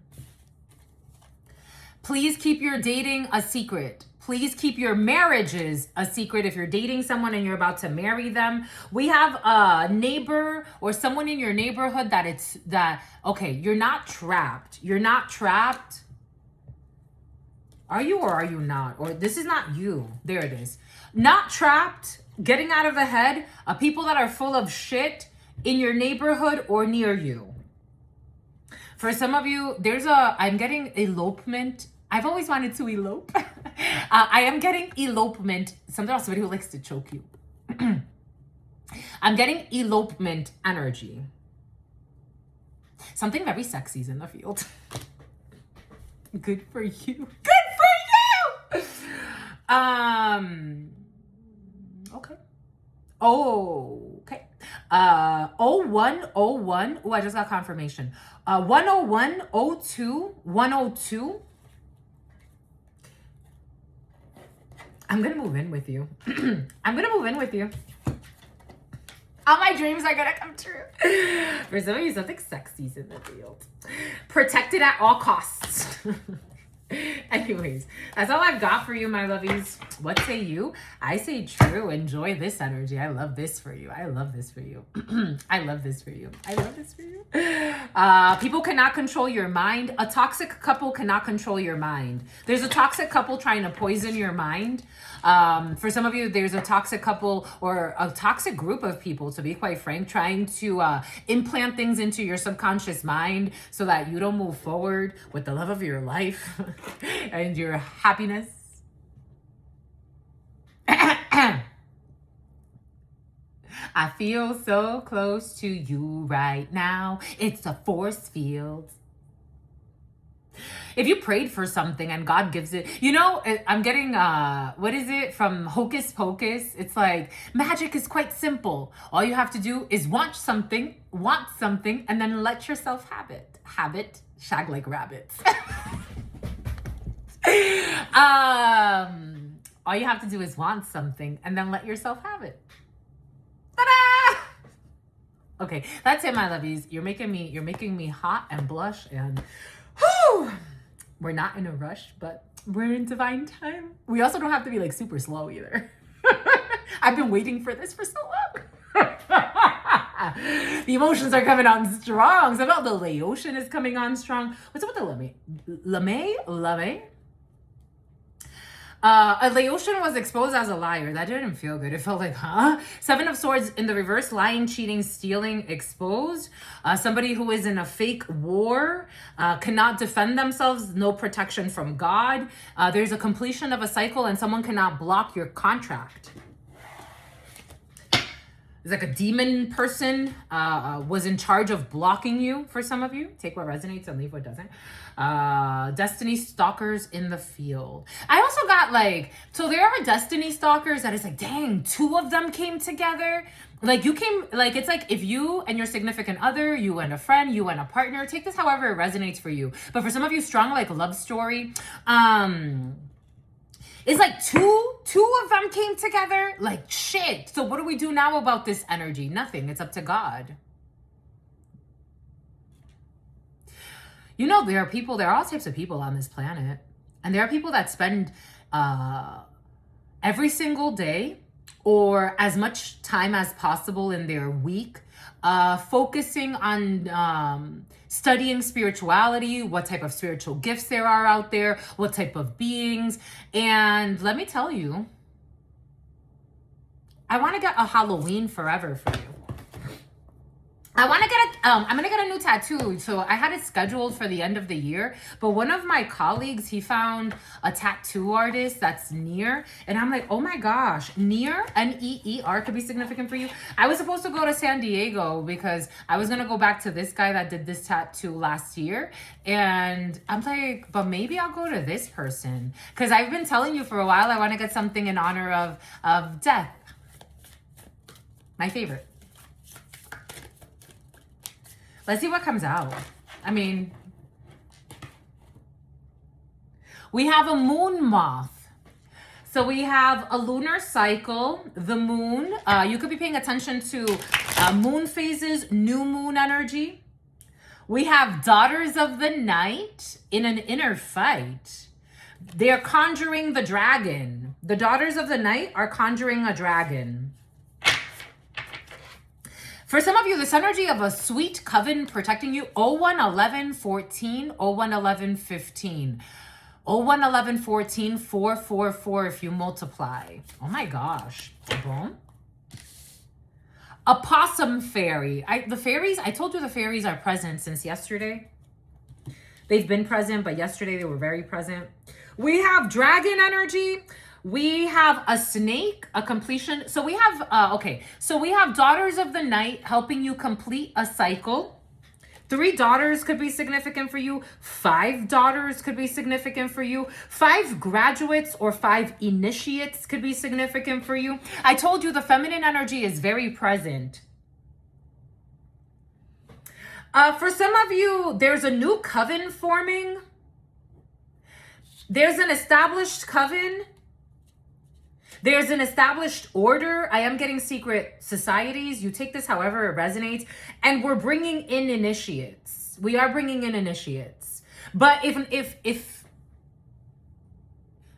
Speaker 1: Please keep your dating a secret. Please keep your marriages a secret. If you're dating someone and you're about to marry them, we have a neighbor or someone in your neighborhood okay, you're not trapped. You're not trapped. Are you or are you not? Or this is not you. There it is. Not trapped, getting out of the head of people that are full of shit in your neighborhood or near you. For some of you, I'm getting elopement. I've always wanted to elope. I am getting elopement. Somebody who likes to choke you. I'm getting elopement energy. Something very sexy is in the field. Good for you. Good for you! Okay. Okay. 0101. Oh, I just got confirmation. 10102. 102. I'm gonna move in with you. I'm gonna move in with you. All my dreams are gonna come true. For some of you, something sexy is in the field. Protected at all costs. Anyways, that's all I've got for you, my lovies. What say you? I say true. Enjoy this energy. I love this for you. I love this for you. I love this for you. I love this for you. People cannot control your mind. A toxic couple cannot control your mind. There's a toxic couple trying to poison your mind. For some of you, there's a toxic couple or a toxic group of people, to be quite frank, trying to implant things into your subconscious mind so that you don't move forward with the love of your life and your happiness. I feel so close to you right now. It's a force field. If you prayed for something and God gives it, I'm getting, what is it from Hocus Pocus? It's like, magic is quite simple. All you have to do is want something, and then let yourself have it. Habit, shag like rabbits. All you have to do is want something and then let yourself have it. Ta-da! Okay, that's it, my lovies. You're making me hot and blush, and whew, we're not in a rush, but we're in divine time. We also don't have to be like super slow either. I've been waiting for this for so long. The emotions are coming on strong. Somehow the Laotian is coming on strong. What's up with the Lame? A Laotian was exposed as a liar. That didn't feel good. It felt like, huh? 7 of Swords in the reverse, lying, cheating, stealing, exposed. Somebody who is in a fake war, cannot defend themselves, no protection from God. There's a completion of a cycle and someone cannot block your contract. It's like a demon person was in charge of blocking you for some of you. Take what resonates and leave what doesn't. Destiny stalkers in the field. I also got like, so there are destiny stalkers that is like, dang, 2 of them came together. Like you came, like it's like if you and your significant other, you and a friend, you and a partner, take this however it resonates for you. But for some of you, strong like love story, it's like two of them came together. Like shit. So what do we do now about this energy? Nothing. It's up to God. You know, there are all types of people on this planet. And there are people that spend every single day or as much time as possible in their week focusing on studying spirituality, what type of spiritual gifts there are out there, what type of beings. And let me tell you, I want to get a Halloween forever for you. I want to get I'm going to get a new tattoo. So I had it scheduled for the end of the year, but one of my colleagues, he found a tattoo artist that's near. And I'm like, oh my gosh, near, N-E-E-R could be significant for you. I was supposed to go to San Diego because I was going to go back to this guy that did this tattoo last year. And I'm like, but maybe I'll go to this person. Because I've been telling you for a while, I want to get something in honor of death. My favorite. Let's see what comes out. I mean, we have a moon moth. So we have a lunar cycle, the moon. You could be paying attention to moon phases, new moon energy. We have daughters of the night in an inner fight. They're conjuring the dragon. The daughters of the night are conjuring a dragon. For some of you, this energy of a sweet coven protecting you, 011114, 011115. 011114, 444 if you multiply. Oh my gosh. Boom. A possum fairy. I told you the fairies are present since yesterday. They've been present, but yesterday they were very present. We have dragon energy. We have a snake, a completion. So we have, So we have daughters of the night helping you complete a cycle. 3 daughters could be significant for you. 5 daughters could be significant for you. 5 graduates or 5 initiates could be significant for you. I told you the feminine energy is very present. For some of you, there's a new coven forming. There's an established coven. There's an established order. I am getting secret societies. You take this however it resonates. And we're bringing in initiates. We are bringing in initiates. But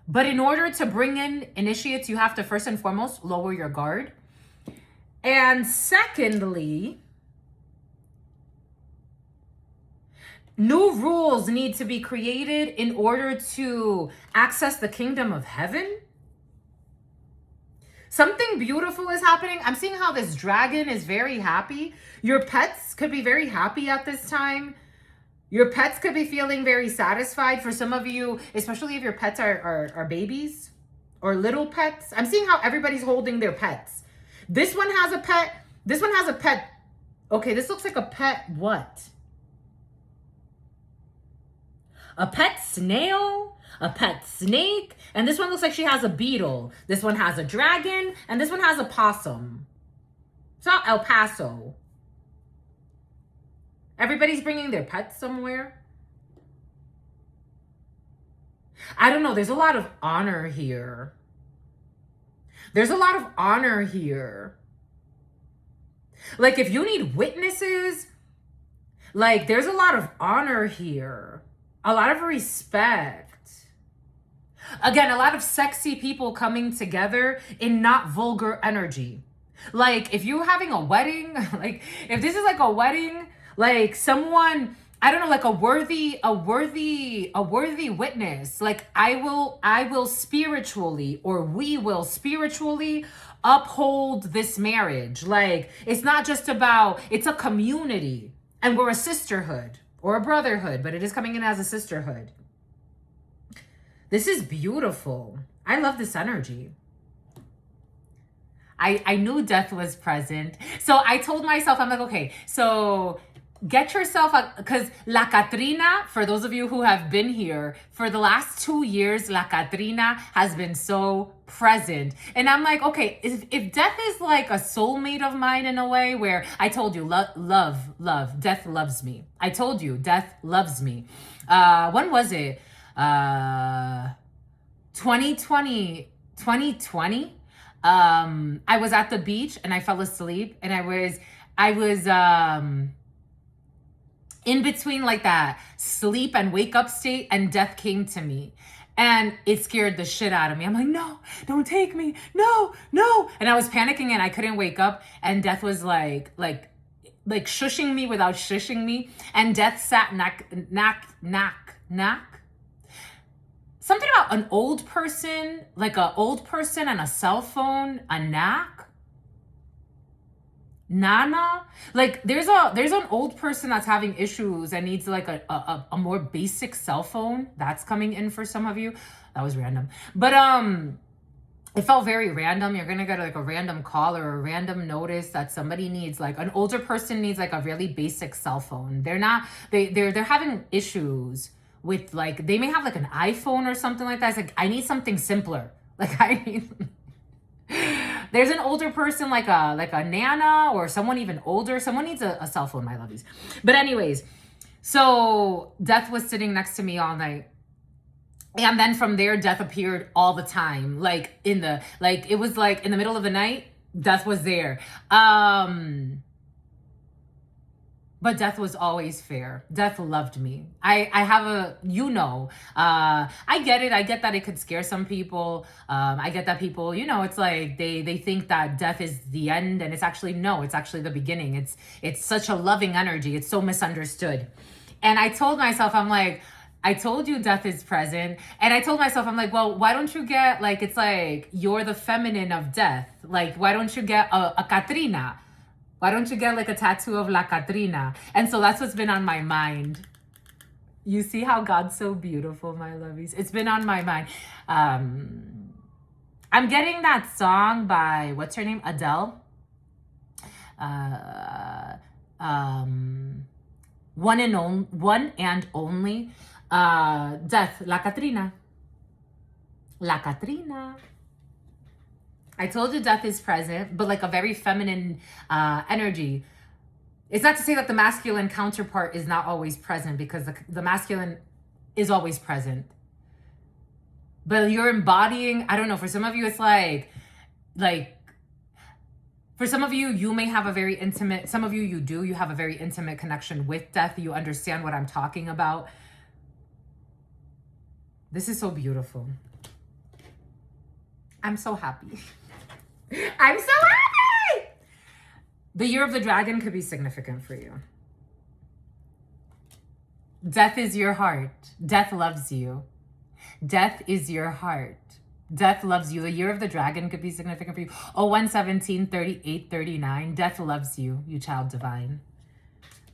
Speaker 1: but in order to bring in initiates, you have to first and foremost lower your guard. And secondly, new rules need to be created in order to access the kingdom of heaven. Something beautiful is happening. I'm seeing how this dragon is very happy. Your pets could be very happy at this time. Your pets could be feeling very satisfied. For some of you, especially if your pets are babies or little pets. I'm seeing how everybody's holding their pets. This one has a pet. This one has a pet. Okay, this looks like a pet what? A pet snail? A pet snake, and this one looks like she has a beetle. This one has a dragon, and this one has a possum. It's not El Paso. Everybody's bringing their pets somewhere. I don't know. There's a lot of honor here. There's a lot of honor here. Like if you need witnesses, like there's a lot of honor here. A lot of respect. Again, a lot of sexy people coming together in not vulgar energy. Like if you're having a wedding, like if this is like a wedding, like someone, I don't know, like a worthy witness. Like I will spiritually, or we will spiritually uphold this marriage. Like it's not just about, it's a community and we're a sisterhood or a brotherhood, but it is coming in as a sisterhood. This is beautiful. I love this energy. I knew death was present. So I told myself, I'm like, okay, so get yourself because La Catrina, for those of you who have been here, for the last 2 years, La Catrina has been so present. And I'm like, okay, if death is like a soulmate of mine in a way where I told you, love, death loves me. I told you, death loves me. When was it? 2020. I was at the beach and I fell asleep and I was in between like that sleep and wake up state, and death came to me and it scared the shit out of me. I'm like, no, don't take me. No. And I was panicking and I couldn't wake up, and death was like shushing me without shushing me. And death sat knock. Something about an old person, like an old person and a cell phone, a knack. Nana, like there's an old person that's having issues and needs like a more basic cell phone. That's coming in for some of you. That was random, but it felt very random. You're gonna get like a random call or a random notice that somebody needs, like an older person needs like a really basic cell phone. They're having issues with, like, they may have like an iPhone or something like that. It's like, I need something simpler. Like I need. There's an older person, like a nana or someone even older. Someone needs a cell phone, my lovies. But anyways, so death was sitting next to me all night. And then from there, death appeared all the time. It was like in the middle of the night, death was there. But death was always fair. Death loved me. I get it. I get that it could scare some people. I get that people, it's like they think that death is the end, and it's actually the beginning. It's such a loving energy. It's so misunderstood. And I told myself, I'm like, I told you death is present. And I told myself, I'm like, well, why don't you get, like, it's like, you're the feminine of death. Like, why don't you get a Catrina? Why don't you get like a tattoo of La Catrina? And so that's what's been on my mind. You see how God's so beautiful, my lovies. It's been on my mind. I'm getting that song by, what's her name? Adele. One and only. Death, La Catrina. La Catrina. I told you death is present, but like a very feminine energy. It's not to say that the masculine counterpart is not always present, because the masculine is always present. But you're embodying, I don't know, for some of you, it's like, for some of you, you may have a very intimate, some of you, you have a very intimate connection with death. You understand what I'm talking about. This is so beautiful. I'm so happy. I'm so happy! The year of the dragon could be significant for you. Death is your heart. Death loves you. Death is your heart. Death loves you. The year of the dragon could be significant for you. 01/17/38/39. Death loves you, you child divine.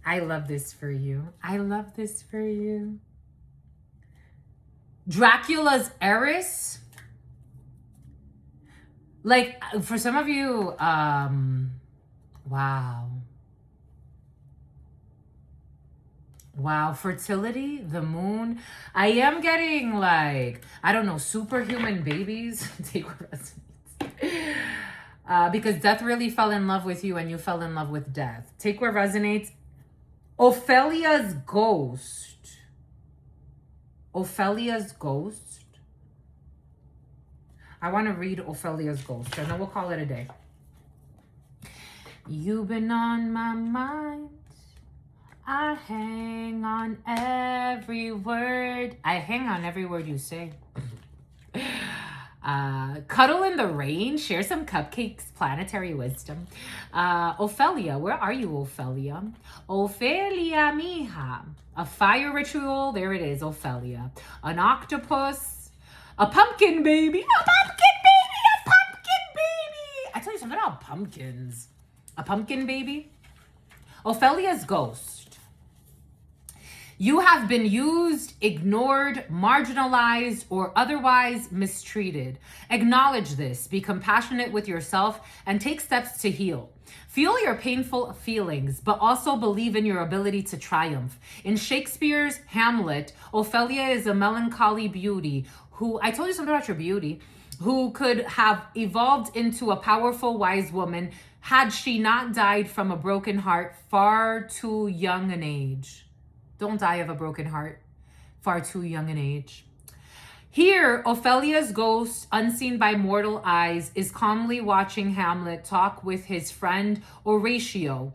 Speaker 1: I love this for you. I love this for you. Dracula's heiress. Like, for some of you, wow, fertility, the moon. I am getting, like, I don't know, superhuman babies. Take what resonates. Because death really fell in love with you, and you fell in love with death. Take what resonates. Ophelia's ghost. Ophelia's ghost. I want to read Ophelia's ghost, and then we'll call it a day. You've been on my mind. I hang on every word. I hang on every word you say. Cuddle in the rain. Share some cupcakes. Planetary wisdom. Ophelia, where are you, Ophelia? Ophelia, mija. A fire ritual. There it is, Ophelia. An octopus. A pumpkin baby. A pumpkin baby. A pumpkin baby. I tell you something about pumpkins. A pumpkin baby. Ophelia's ghost. You have been used, ignored, marginalized, or otherwise mistreated. Acknowledge this, be compassionate with yourself, and take steps to heal. Feel your painful feelings, but also believe in your ability to triumph. In Shakespeare's Hamlet, Ophelia is a melancholy beauty who, I told you something about your beauty, who could have evolved into a powerful, wise woman had she not died from a broken heart far too young an age. Don't die of a broken heart far too young an age. Here, Ophelia's ghost, unseen by mortal eyes, is calmly watching Hamlet talk with his friend Horatio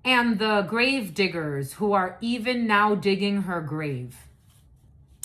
Speaker 1: and the grave diggers who are even now digging her grave.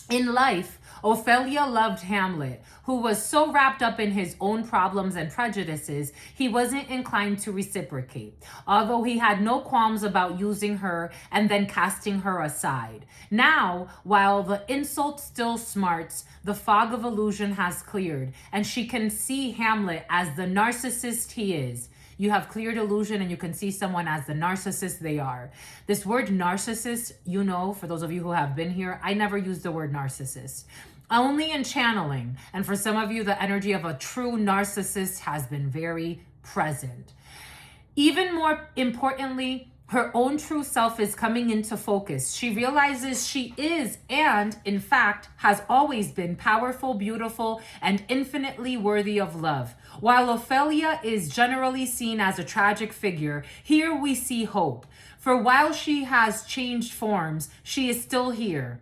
Speaker 1: In life, Ophelia loved Hamlet, who was so wrapped up in his own problems and prejudices, he wasn't inclined to reciprocate, although he had no qualms about using her and then casting her aside. Now, while the insult still smarts, the fog of illusion has cleared, and she can see Hamlet as the narcissist he is. You have cleared illusion and you can see someone as the narcissist they are. This word narcissist, you know, for those of you who have been here, I never use the word narcissist. Only in channeling. And for some of you, the energy of a true narcissist has been very present. Even more importantly, her own true self is coming into focus. She realizes she is, and in fact, has always been powerful, beautiful, and infinitely worthy of love. While Ophelia is generally seen as a tragic figure, here we see hope. For while she has changed forms, she is still here.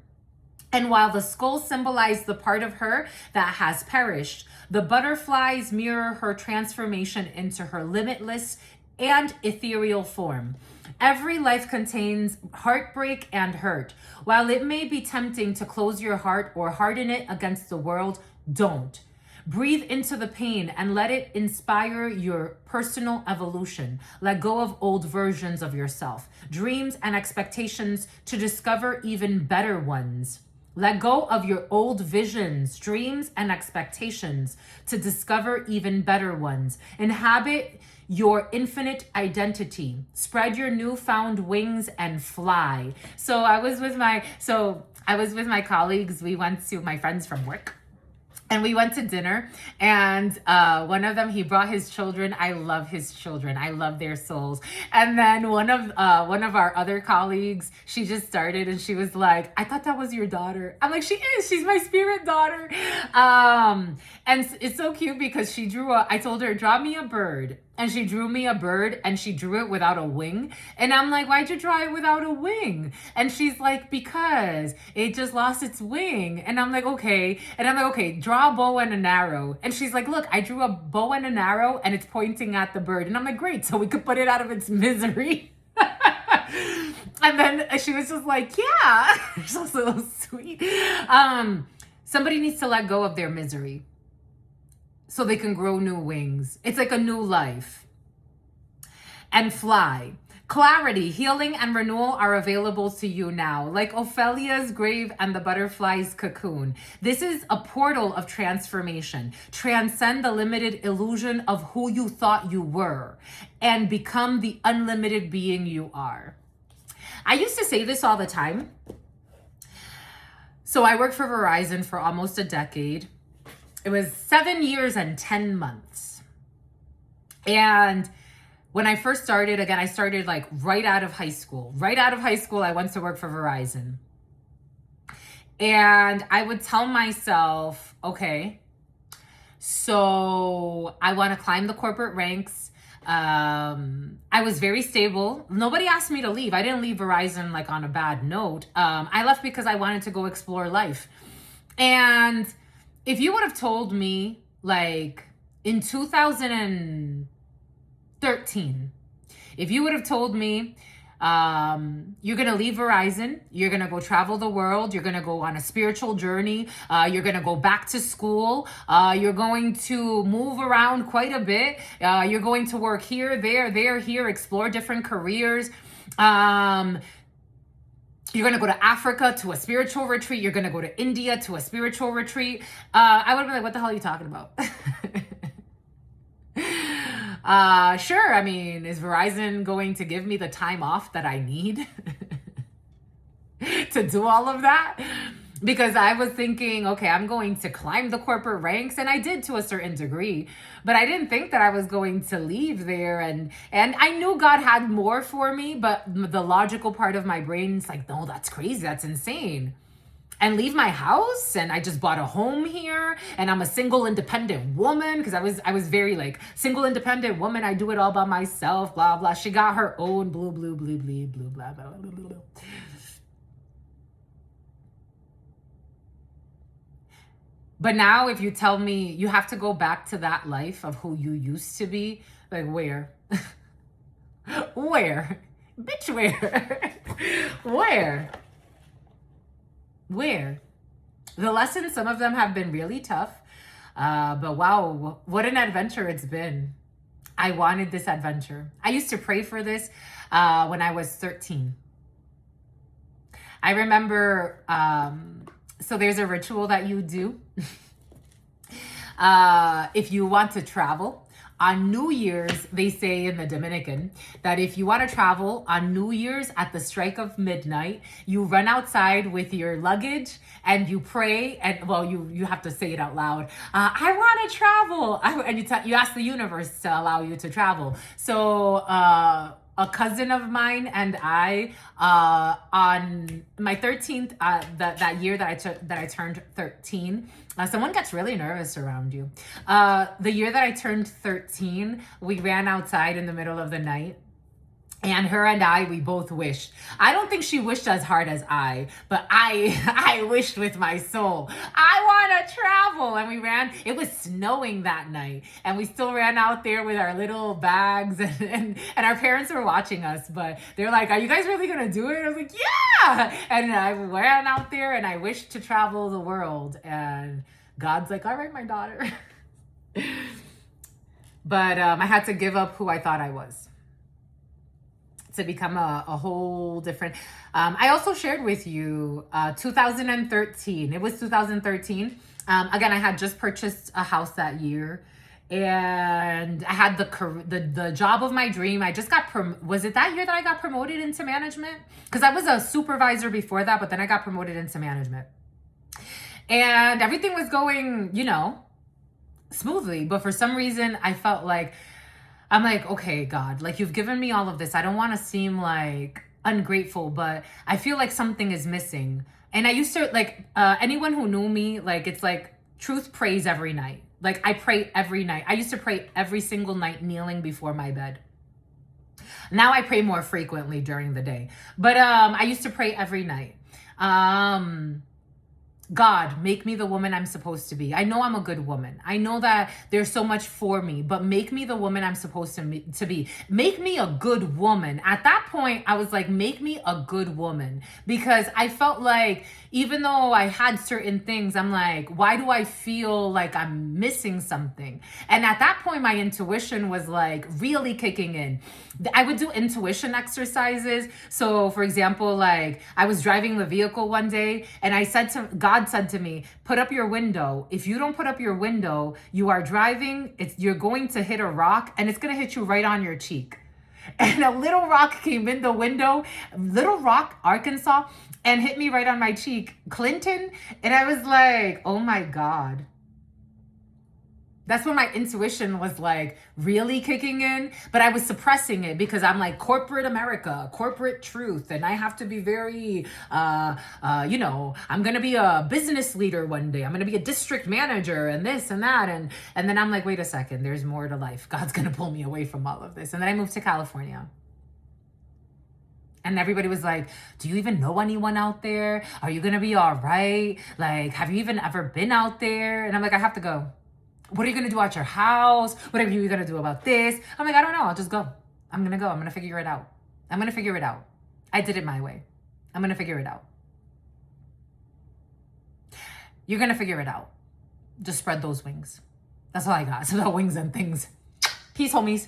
Speaker 1: And while the skulls symbolize the part of her that has perished, the butterflies mirror her transformation into her limitless and ethereal form. Every life contains heartbreak and hurt. While it may be tempting to close your heart or harden it against the world, don't. Breathe into the pain and let it inspire your personal evolution. Let go of old versions of yourself, dreams and expectations to discover even better ones. Let go of your old visions, dreams, and expectations to discover even better ones. Inhabit your infinite identity. Spread your newfound wings and fly. So I was with my colleagues. We went to my friends from work. And we went to dinner, and one of them, he brought his children. I love his children. I love their souls. And then one of our other colleagues, she just started and she was like, I thought that was your daughter. I'm like, she is. She's my spirit daughter. And it's so cute because I told her, draw me a bird. And she drew me a bird and she drew it without a wing. And I'm like, why'd you draw it without a wing? And she's like, because it just lost its wing. And I'm like, okay. And I'm like, okay, draw a bow and an arrow. And she's like, look, I drew a bow and an arrow and it's pointing at the bird. And I'm like, great. So we could put it out of its misery. And then she was just like, yeah. She's so sweet. Somebody needs to let go of their misery so they can grow new wings. It's like a new life. And fly. Clarity, healing, and renewal are available to you now. Like Ophelia's grave and the butterfly's cocoon. This is a portal of transformation. Transcend the limited illusion of who you thought you were and become the unlimited being you are. I used to say this all the time. So I worked for Verizon for almost a decade. It was 7 years and 10 months. And when I first started, again, I started like right out of high school. Right out of high school, I went to work for Verizon. And I would tell myself, okay, so I want to climb the corporate ranks. I was very stable. Nobody asked me to leave. I didn't leave Verizon like on a bad note. I left because I wanted to go explore life. And if you would have told me like in 2013, if you would have told me you're going to leave Verizon, you're going to go travel the world, you're going to go on a spiritual journey, you're going to go back to school, you're going to move around quite a bit, you're going to work here, there, here, explore different careers, you're going to go to Africa to a spiritual retreat. You're going to go to India to a spiritual retreat. I would have been like, what the hell are you talking about? Sure. I mean, is Verizon going to give me the time off that I need? to do all of that. Because I was thinking, okay, I'm going to climb the corporate ranks, and I did to a certain degree, but I didn't think that I was going to leave there. And I knew God had more for me, but the logical part of my brain is like, no, that's crazy, that's insane. And leave my house, and I just bought a home here, and I'm a single independent woman, because I was very like single independent woman. I do it all by myself, blah blah. She got her own blue blah blah blah. But now if you tell me you have to go back to that life of who you used to be, like where? Where? Bitch, where? Where? Where? The lessons, some of them have been really tough. But wow, what an adventure it's been. I wanted this adventure. I used to pray for this when I was 13. I remember, so there's a ritual that you do. If you want to travel, on New Year's, they say in the Dominican that if you want to travel on New Year's at the strike of midnight, you run outside with your luggage and you pray, and well, you have to say it out loud. I want to travel, and you ask the universe to allow you to travel. So a cousin of mine and I, on my 13th, that year that I turned 13. Someone gets really nervous around you. The year that I turned 13, we ran outside in the middle of the night. And her and I, we both wished. I don't think she wished as hard as I, but I wished with my soul. I want to travel. And we ran. It was snowing that night. And we still ran out there with our little bags. And our parents were watching us. But they're like, are you guys really going to do it? I was like, yeah. And I ran out there and I wished to travel the world. And God's like, all right, my daughter. But I had to give up who I thought I was to become a whole different. I also shared with you 2013. It was 2013. Again, I had just purchased a house that year, and I had the job of my dream. I just got was it that year that I got promoted into management? Because I was a supervisor before that, but then I got promoted into management, and everything was going, smoothly. But for some reason, I felt like, I'm like, okay, God, like you've given me all of this. I don't want to seem like ungrateful, but I feel like something is missing. And I used to like, anyone who knew me, like, it's like truth prays every night. Like I pray every night. I used to pray every single night kneeling before my bed. Now I pray more frequently during the day, but I used to pray every night. God, make me the woman I'm supposed to be. I know I'm a good woman. I know that there's so much for me, but make me the woman I'm supposed to be. Make me a good woman. At that point, I was like, make me a good woman. Because I felt like, even though I had certain things, I'm like, why do I feel like I'm missing something? And at that point, my intuition was like really kicking in. I would do intuition exercises. So for example, like I was driving the vehicle one day and God said to me, put up your window. If you don't put up your window, you are driving, you're going to hit a rock and it's going to hit you right on your cheek. And a little rock came in the window, Little Rock, Arkansas, and hit me right on my cheek, Clinton. And I was like, oh my God. That's when my intuition was like really kicking in, but I was suppressing it because I'm like corporate America, corporate truth. And I have to be very, I'm going to be a business leader one day. I'm going to be a district manager and this and that. And then I'm like, wait a second, there's more to life. God's going to pull me away from all of this. And then I moved to California. And everybody was like, do you even know anyone out there? Are you going to be all right? Like, have you even ever been out there? And I'm like, I have to go. What are you going to do at your house? What are you going to do about this? I'm like, I don't know. I'll just go. I'm going to go. I'm going to figure it out. I'm going to figure it out. I did it my way. I'm going to figure it out. You're going to figure it out. Just spread those wings. That's all I got. It's about wings and things. Peace, homies.